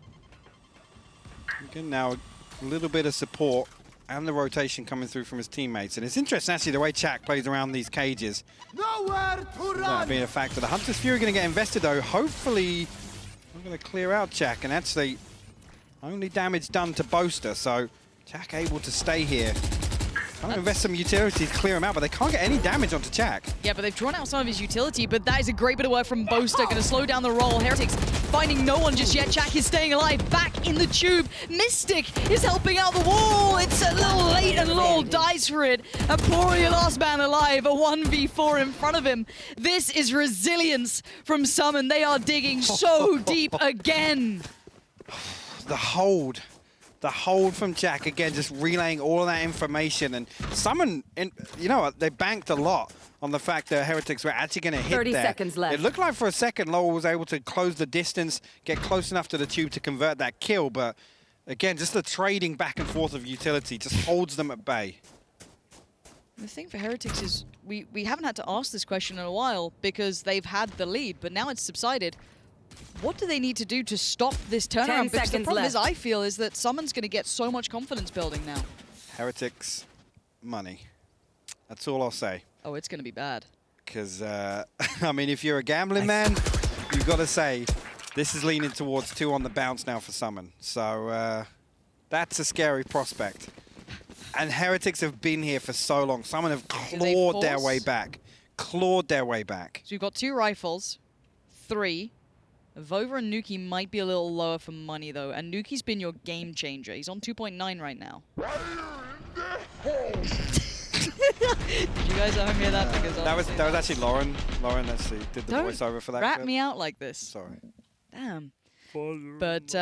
Again, now a little bit of support and the rotation coming through from his teammates. And it's interesting, actually, the way tsack plays around these cages.
Nowhere to
That
run.
being a factor. The Hunter's Fury going to get invested, though. Hopefully, I'm going to clear out tsack. And actually, only damage done to Boaster. So, tsack able to stay here. Trying to invest some utility to clear him out, but they can't get any damage onto tsack.
Yeah, but they've drawn out some of his utility, but that is a great bit of work from Boaster. Going to slow down the roll. Heretics finding no one just yet. tsack is staying alive. Back in the tube. Mistic is helping out the wall. It's a little late and loWel dies for it. And pAura, your last man alive. A 1v4 in front of him. This is resilience from SUMN. They are digging so deep again.
The hold from tsack, again, just relaying all of that information. And SUMN, you know what, they banked a lot on the fact that Heretics were actually going to hit
30
there.
seconds left.
It looked like for a second loWel was able to close the distance, get close enough to the tube to convert that kill, but again, just the trading back and forth of utility just holds them at bay.
The thing for Heretics is we haven't had to ask this question in a while because they've had the lead, but now it's subsided. What do they need to do to stop this turnaround?
10
Because the
seconds
problem is,
left.
I feel, is that SUMN's going to get so much confidence building now.
Heretics, money. That's all I'll say.
Oh, it's going to be bad.
Because, I mean, if you're a gambling man, you've got to say, this is leaning towards 2 on the bounce now for SUMN. So, that's a scary prospect. And Heretics have been here for so long. SUMN have clawed their
pause?
way back. Clawed their way back.
So we've got 2 rifles, 3. AvovA and nukkye might be a little lower for money, though. And nukkye's been your game changer. He's on 2.9 right now. Did you guys at home hear that? Because
That was
obviously
actually Lauren. Lauren actually did the
Don't
voiceover for that.
rat
clip.
me out like this.
Sorry.
Damn. But,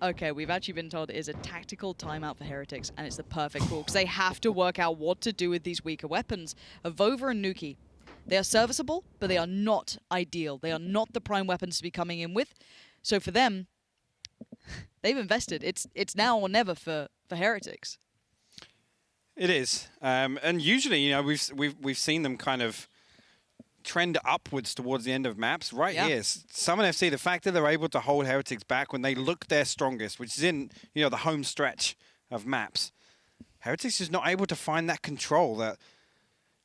okay, we've actually been told it is a tactical timeout for Heretics, and it's the perfect call, because they have to work out what to do with these weaker weapons. AvovA and nukkye, they are serviceable, but they are not ideal. They are not the prime weapons to be coming in with. So for them, they've invested. It's now or never for Heretics.
It is, and usually, you know, we've seen them kind of trend upwards towards the end of maps. Right here, SUMNFC, the fact that they're able to hold Heretics back when they look their strongest, which is in, you know, the home stretch of maps. Heretics is not able to find that control that,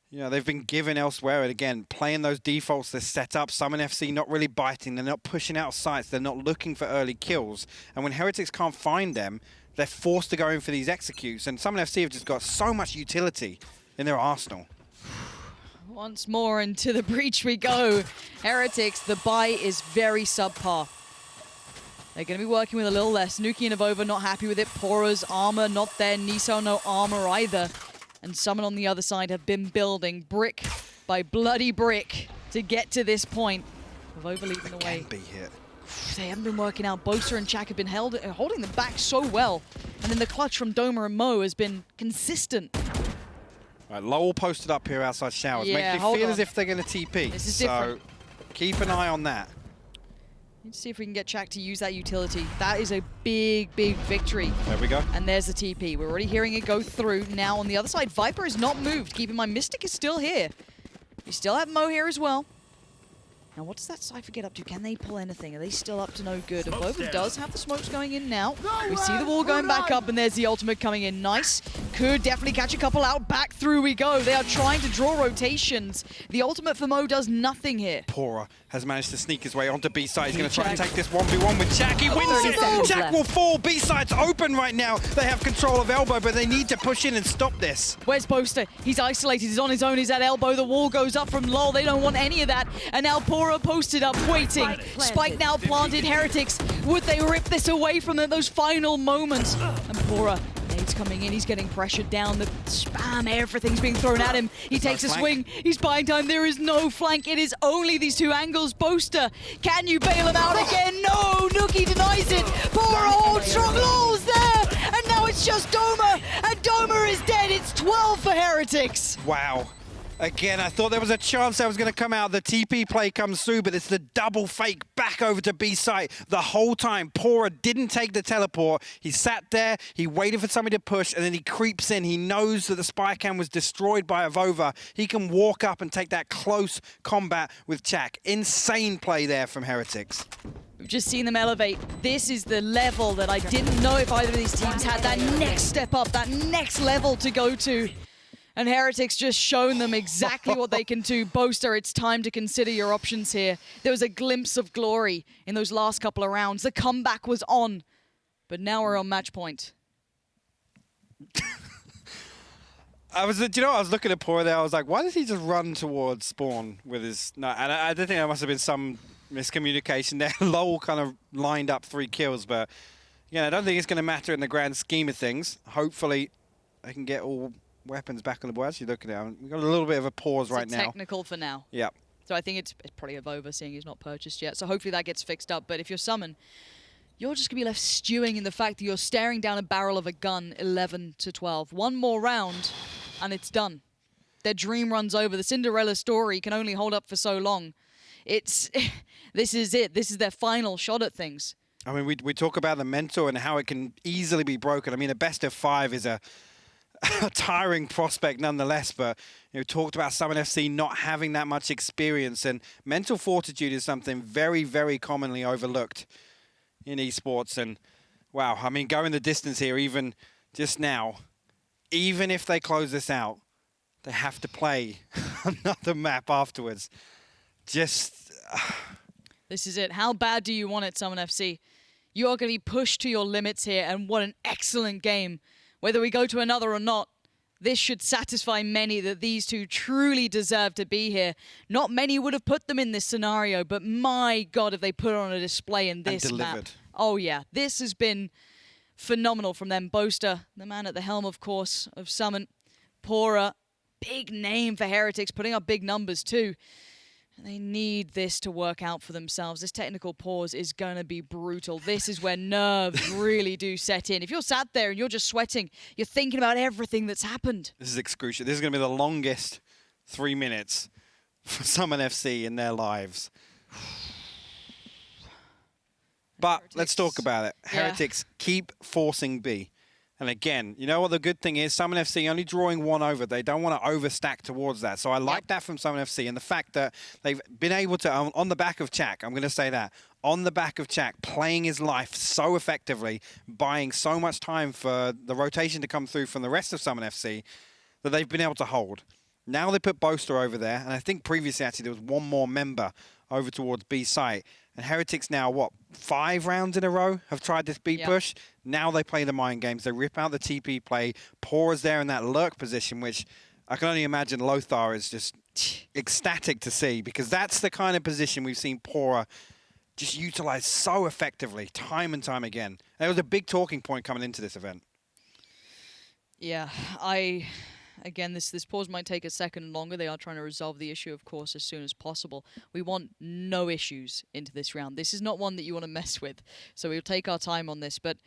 you know, they've been given elsewhere. And again, playing those defaults they're set up. SUMNFC not really biting. They're not pushing out sites. They're not looking for early kills. And when Heretics can't find them, they're forced to go in for these executes. And SUMNFC have just got so much utility in their arsenal.
Once more into the breach we go. Heretics, the buy is very subpar. They're going to be working with a little less. nukkye and AvovA not happy with it. pAura's armor not there. nieSoW no armor either. And SUMN on the other side have been building brick by bloody brick to get to this point. AvovA leading the way.
Can be hit.
They haven't been working out. Boaster and tsack have been holding them back so well. And then the clutch from doma and moW has been consistent.
Right, loWel posted up here outside showers.
Yeah,
Makes me
hold
feel
on.
as if they're going to TP.
This is
so
different.
Keep an eye on that.
Let's see if we can get tsack to use that utility. That is a big, big victory.
There we go.
And there's the TP. We're already hearing it go through. Now on the other side, Viper is not moved. Keep in mind, Mistic is still here. We still have moW here as well. Now, what does that Cypher get up to? Can they pull anything? Are they still up to no good? AvovA does have the smokes going in now. We see the wall going back up, and there's the ultimate coming in. Nice. Could definitely catch a couple out. Back through we go. They are trying to draw rotations. The ultimate for moW does nothing here.
pAura has managed to sneak his way onto B-side. He's going to try and take this 1v1 with tsack. He wins
30
it.
seconds
tsack
left.
will fall. B-side's open right now. They have control of elbow, but they need to push in and stop this.
Where's Boaster? He's isolated. He's on his own. He's at elbow. The wall goes up from loWel. They don't want any of that. And now pAura posted up, waiting. Spike now planted. Heretics. Would they rip this away from them? Those final moments. And pAura, nades coming in. He's getting pressured down. The spam, everything's being thrown at him. He takes a swing. He's buying time. There is no flank. It is only these 2 angles. Boaster, can you bail him out again? No! nukkye denies it. pAura holds strong. loWel's there. And now it's just doma. And doma is dead. It's 12 for Heretics.
Wow. Again, I thought there was a chance that was going to come out. The TP play comes through, but it's the double fake back over to B site. The whole time, pAura didn't take the teleport. He sat there, he waited for somebody to push, and then he creeps in. He knows that the spy cam was destroyed by AvovA. He can walk up and take that close combat with tsack. Insane play there from Heretics.
We've just seen them elevate. This is the level that I didn't know if either of these teams had that next step up, that next level to go to. And Heretics just shown them exactly what they can do. Boaster, it's time to consider your options here. There was a glimpse of glory in those last couple of rounds. The comeback was on, but now we're on match point.
I was looking at pAura there. I was like, why did he just run towards spawn with his? No, and I did think there must have been some miscommunication there. loWel kind of lined up 3 kills, but yeah, I don't think it's going to matter in the grand scheme of things. Hopefully, I can get all weapons back on the board. Actually, looking at it, we've got a little bit of a pause right now.
Technical for now.
Yeah.
So I think it's probably AvovA, seeing he's not purchased yet. So hopefully that gets fixed up. But if you're SUMN, you're just going to be left stewing in the fact that you're staring down a barrel of a gun 11-12. One more round, and it's done. Their dream runs over. The Cinderella story can only hold up for so long. This is it. This is their final shot at things.
I mean, we talk about the mental and how it can easily be broken. I mean, a best of 5 is a tiring prospect nonetheless, but talked about SUMNFC not having that much experience, and mental fortitude is something very, very commonly overlooked in esports. And wow, I mean, going the distance here, even just now, even if they close this out, they have to play another map afterwards. Just
this is it. How bad do you want it, SUMNFC? You are going to be pushed to your limits here, and what an excellent game. Whether we go to another or not, this should satisfy many that these two truly deserve to be here. Not many would have put them in this scenario, but my God, if they put it on a display in this map. Oh yeah, this has been phenomenal from them. Boaster, the man at the helm, of course, of SUMN. pAura, big name for Heretics, putting up big numbers too. They need this to work out for themselves. This technical pause is going to be brutal. This is where nerves really do set in. If you're sat there and you're just sweating, you're thinking about everything that's happened.
This is excruciating. This is going to be the longest 3 minutes for SUMNFC in their lives. But
Heretics,
let's talk about it. Heretics keep forcing B. And again, you know what the good thing is? SUMNFC only drawing 1 over. They don't want to overstack towards that. So I like that from SUMNFC, and the fact that they've been able to, on the back of tsack, I'm going to say that, on the back of tsack, playing his life so effectively, buying so much time for the rotation to come through from the rest of SUMNFC, that they've been able to hold. Now they put Boaster over there, and I think previously actually there was 1 more member over towards B site. And Heretics now, what, 5 rounds in a row have tried this B push? Now they play the mind games. They rip out the TP play. pAura's there in that lurk position, which I can only imagine Lothar is just ecstatic to see, because that's the kind of position we've seen pAura just utilize so effectively, time and time again. And it was a big talking point coming into this event.
Yeah, again, this pause might take a second longer. They are trying to resolve the issue, of course, as soon as possible. We want no issues into this round. This is not one that you want to mess with. So we'll take our time on this. But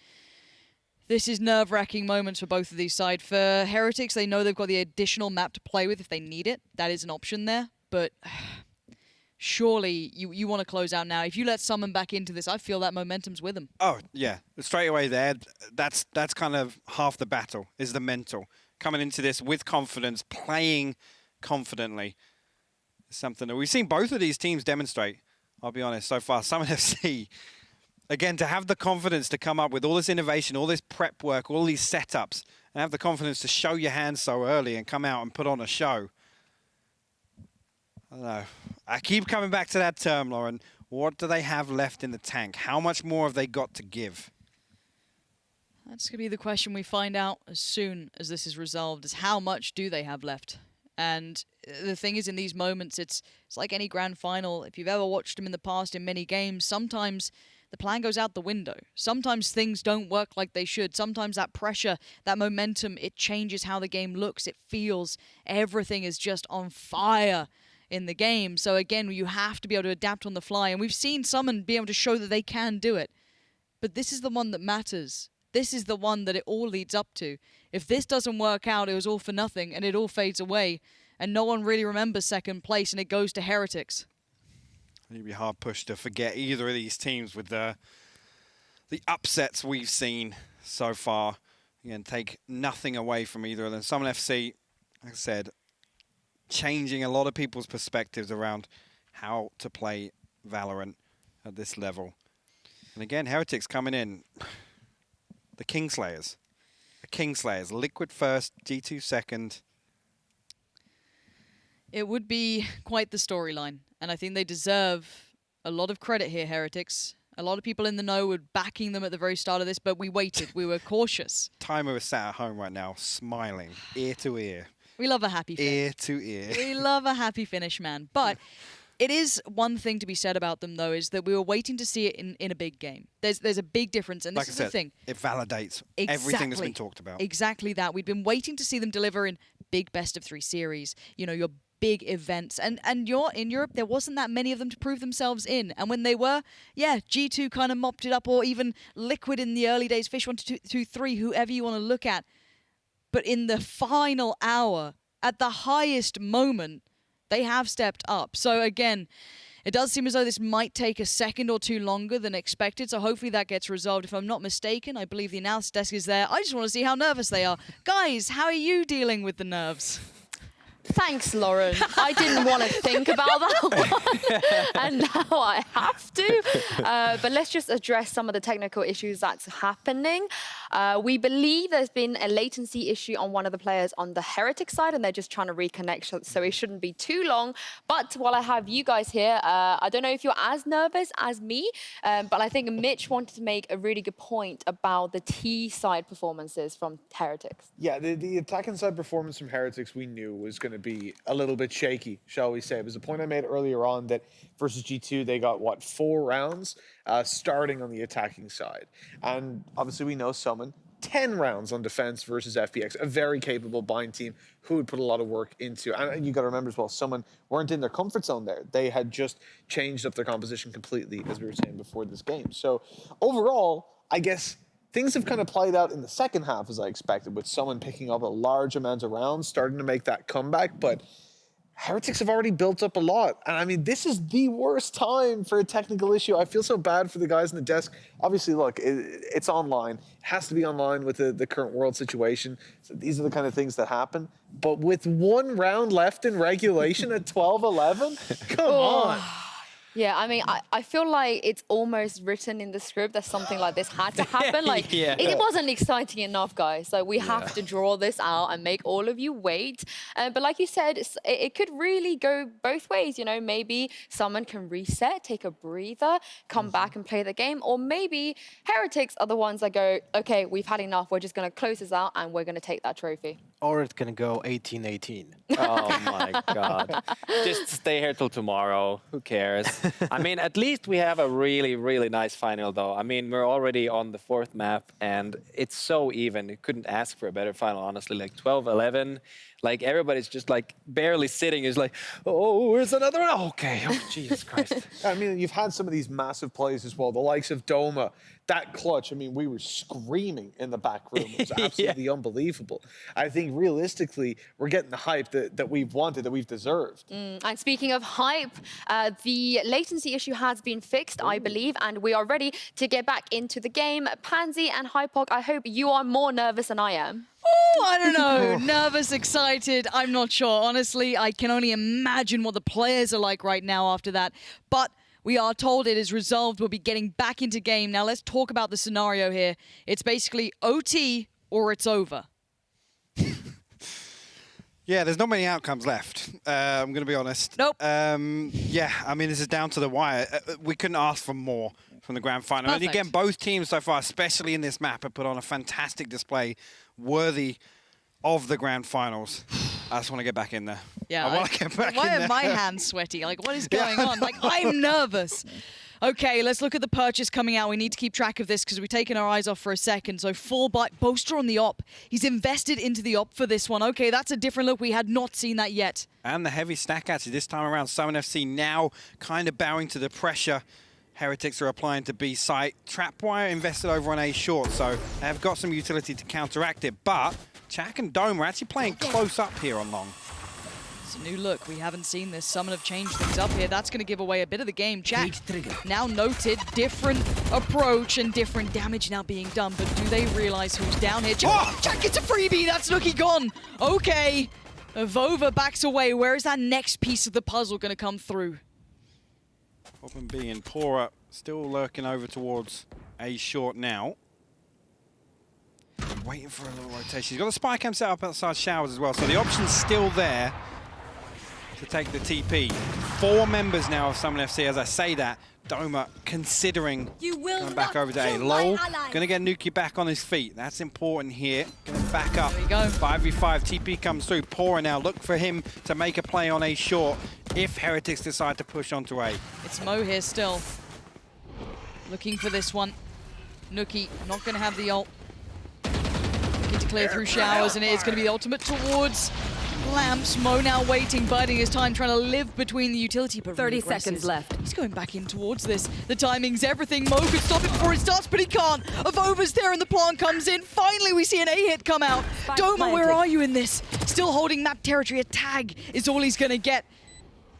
this is nerve-wracking moments for both of these sides. For Heretics, they know they've got the additional map to play with if they need it. That is an option there. But surely you want to close out now. If you let SUMN back into this, I feel that momentum's with them.
Oh, yeah. Straight away there, that's kind of half the battle, is the mental. Coming into this with confidence, playing confidently, is something that we've seen both of these teams demonstrate, I'll be honest, so far. SUMNFC, again, to have the confidence to come up with all this innovation, all this prep work, all these setups, and have the confidence to show your hands so early and come out and put on a show. I don't know. I keep coming back to that term, Lauren. What do they have left in the tank? How much more have they got to give?
That's going to be the question we find out as soon as this is resolved, is how much do they have left? And the thing is, in these moments, it's like any grand final. If you've ever watched them in the past in many games, sometimes the plan goes out the window. Sometimes things don't work like they should. Sometimes that pressure, that momentum, it changes how the game looks. It feels everything is just on fire in the game. So again, you have to be able to adapt on the fly. And we've seen SUMN be able to show that they can do it. But this is the one that matters. This is the one that it all leads up to. If this doesn't work out, it was all for nothing and it all fades away. and no one really remembers second place, and it goes to Heretics.
You'd be hard pushed to forget either of these teams with the upsets we've seen so far. Again, take nothing away from either of them. SUMNFC, like I said, changing a lot of people's perspectives around how to play Valorant at this level. And again, Heretics coming in, the Kingslayers. The Kingslayers, Liquid first, G2 second.
It would be quite the storyline, and I think they deserve a lot of credit here, Heretics. A lot of people in the know were backing them at the very start of this, but we waited. We were cautious.
Timer is sat at home right now, smiling, ear to ear.
We love a happy finish.
Ear to ear.
We love a happy finish, man. But it is one thing to be said about them, though, is that we were waiting to see it in a big game. There's a big difference, and this is the thing.
It validates everything that's been talked about.
Exactly that. We'd been waiting to see them deliver in big best-of-3 series, you know, your big events. And you're in Europe, there wasn't that many of them to prove themselves in. And when they were, yeah, G2 kind of mopped it up, or even Liquid in the early days, Fish 1, 2, 3, whoever you want to look at. But in the final hour, at the highest moment, they have stepped up. So again, it does seem as though this might take a second or two longer than expected, so hopefully that gets resolved. If I'm not mistaken, I believe the analysis desk is there. I just want to see how nervous they are. Guys, how are you dealing with the nerves?
Thanks, Lauren. I didn't want to think about that one, and now I have to. But let's just address some of the technical issues that's happening. We believe there's been a latency issue on one of the players on the Heretic side, and they're just trying to reconnect, so it shouldn't be too long. But while I have you guys here, I don't know if you're as nervous as me, but I think Mitch wanted to make a really good point about the T side performances from Heretics.
Yeah, the attacking side performance from Heretics we knew was going to be a little bit shaky, shall we say. It was a point I made earlier on that versus G2, they got, what, 4 rounds starting on the attacking side. And obviously we know SUMN, 10 rounds on defense versus FPX, a very capable bind team who would put a lot of work into. And you got to remember as well, SUMN weren't in their comfort zone there. They had just changed up their composition completely, as we were saying before this game. So overall, I guess things have kind of played out in the second half as I expected, with SUMN picking up a large amount of rounds, starting to make that comeback, but Heretics have already built up a lot. And I mean, this is the worst time for a technical issue. I feel so bad for the guys in the desk. Obviously, look, it's online. It has to be online with the current world situation. So these are the kind of things that happen. But with 1 round left in regulation at 12-11, come on.
Yeah, I mean, I feel like it's almost written in the script that something like this had to happen. Like, it wasn't exciting enough, guys. So we have to draw this out and make all of you wait. But like you said, it could really go both ways. You know, maybe someone can reset, take a breather, come back and play the game. Or maybe Heretics are the ones that go, okay, we've had enough. We're just going to close this out and we're going to take that trophy.
Or it's going to go 18-18. Oh, my God. Just stay here till tomorrow. Who cares? I mean, at least we have a really, really nice final, though. I mean, we're already on the 4th map, and it's so even. You couldn't ask for a better final, honestly. Like 12-11. Like, everybody's just, like, barely sitting. Is like, oh, where's another one? Oh, okay. Oh, Jesus Christ.
I mean, you've had some of these massive plays as well. The likes of Doma. That clutch, I mean, we were screaming in the back room. It was absolutely unbelievable. I think realistically, we're getting the hype that we've wanted, that we've deserved.
And speaking of hype, the latency issue has been fixed, I believe, and we are ready to get back into the game. PANSY and HYPOC, I hope you are more nervous than I am.
Oh, I don't know. Nervous, excited. I'm not sure. Honestly, I can only imagine what the players are like right now after that. But we are told it is resolved. We'll be getting back into game. Now let's talk about the scenario here. It's basically OT or it's over.
Yeah, there's not many outcomes left. I'm going to be honest.
Nope.
Yeah, I mean, this is down to the wire. We couldn't ask for more from the grand final.
Perfect.
And again, both teams so far, especially in this map, have put on a fantastic display worthy of the grand finals. I just want to get back in there.
Yeah,
I want to get back in
why
there.
are my hands sweaty? Like, what is going on? Like, I'm nervous. Okay, let's look at the purchase coming out. We need to keep track of this because we've taken our eyes off for a second. So full buy, Boaster on the op. He's invested into the op for this one. Okay, that's a different look. We had not seen that yet.
And the heavy stack actually this time around. SUMNFC now kind of bowing to the pressure Heretics are applying to B site. Trapwire invested over on A short, so they have got some utility to counteract it. But tsack and doma are actually playing close up here on long.
It's a new look. We haven't seen this. SUMN have changed things up here. That's going to give away a bit of the game. Jack now noted. Different approach and different damage now being done. But do they realize who's down here? Jack gets a freebie. That's nukkye gone. Okay. AvovA backs away. Where is that next piece of the puzzle going to come through?
Problem being pAura still lurking over towards A short now. Waiting for a little rotation. He's got a spy cam set up outside showers as well, so the option's still there to take the TP. 4 members now of SUMNFC. As I say that, doma considering going back over to A. loWel gonna get nukkye back on his feet. That's important here. Gonna back up.
There we go.
5v5. TP comes through. pAura now look for him to make a play on A short if Heretics decide to push onto A.
It's Mo here still. Looking for this one. nukkye not going to have the ult. Looking to clear through showers, and it is going to be the ultimate towards Lamps. Mo now waiting, biding his time, trying to live between the utility, but
30
regresses.
seconds left.
He's going back in towards this. The timing's everything. Mo could stop it before it starts, but he can't. AvovA's there, and the plant comes in. Finally, we see an A hit come out.
Spike
doma, where
planted.
are you in this? Still holding map territory. A tag is all he's going to get.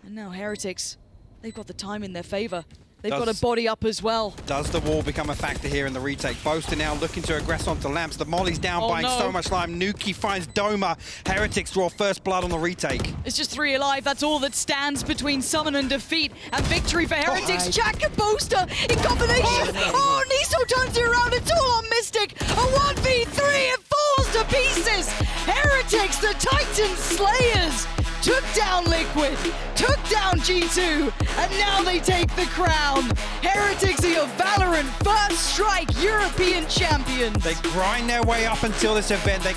And now Heretics, they've got the time in their favor. They've got a body up as well.
Does the wall become a factor here in the retake? Boaster now looking to aggress onto Lamps. The molly's down, buying so much lime. nukkye finds doma. Heretics draw first blood on the retake.
It's just 3 alive. That's all that stands between SUMN and defeat. And victory for Heretics. Jack and Boaster in combination. Oh, nieSoW turns it around. It's all on Mistic. A 1v3. It falls to pieces. Heretics, the Titan Slayers, took down Liquid, took down G2, and now they take the crown. Heretics are your Valorant First Strike European champions.
They grind their way up until this event. They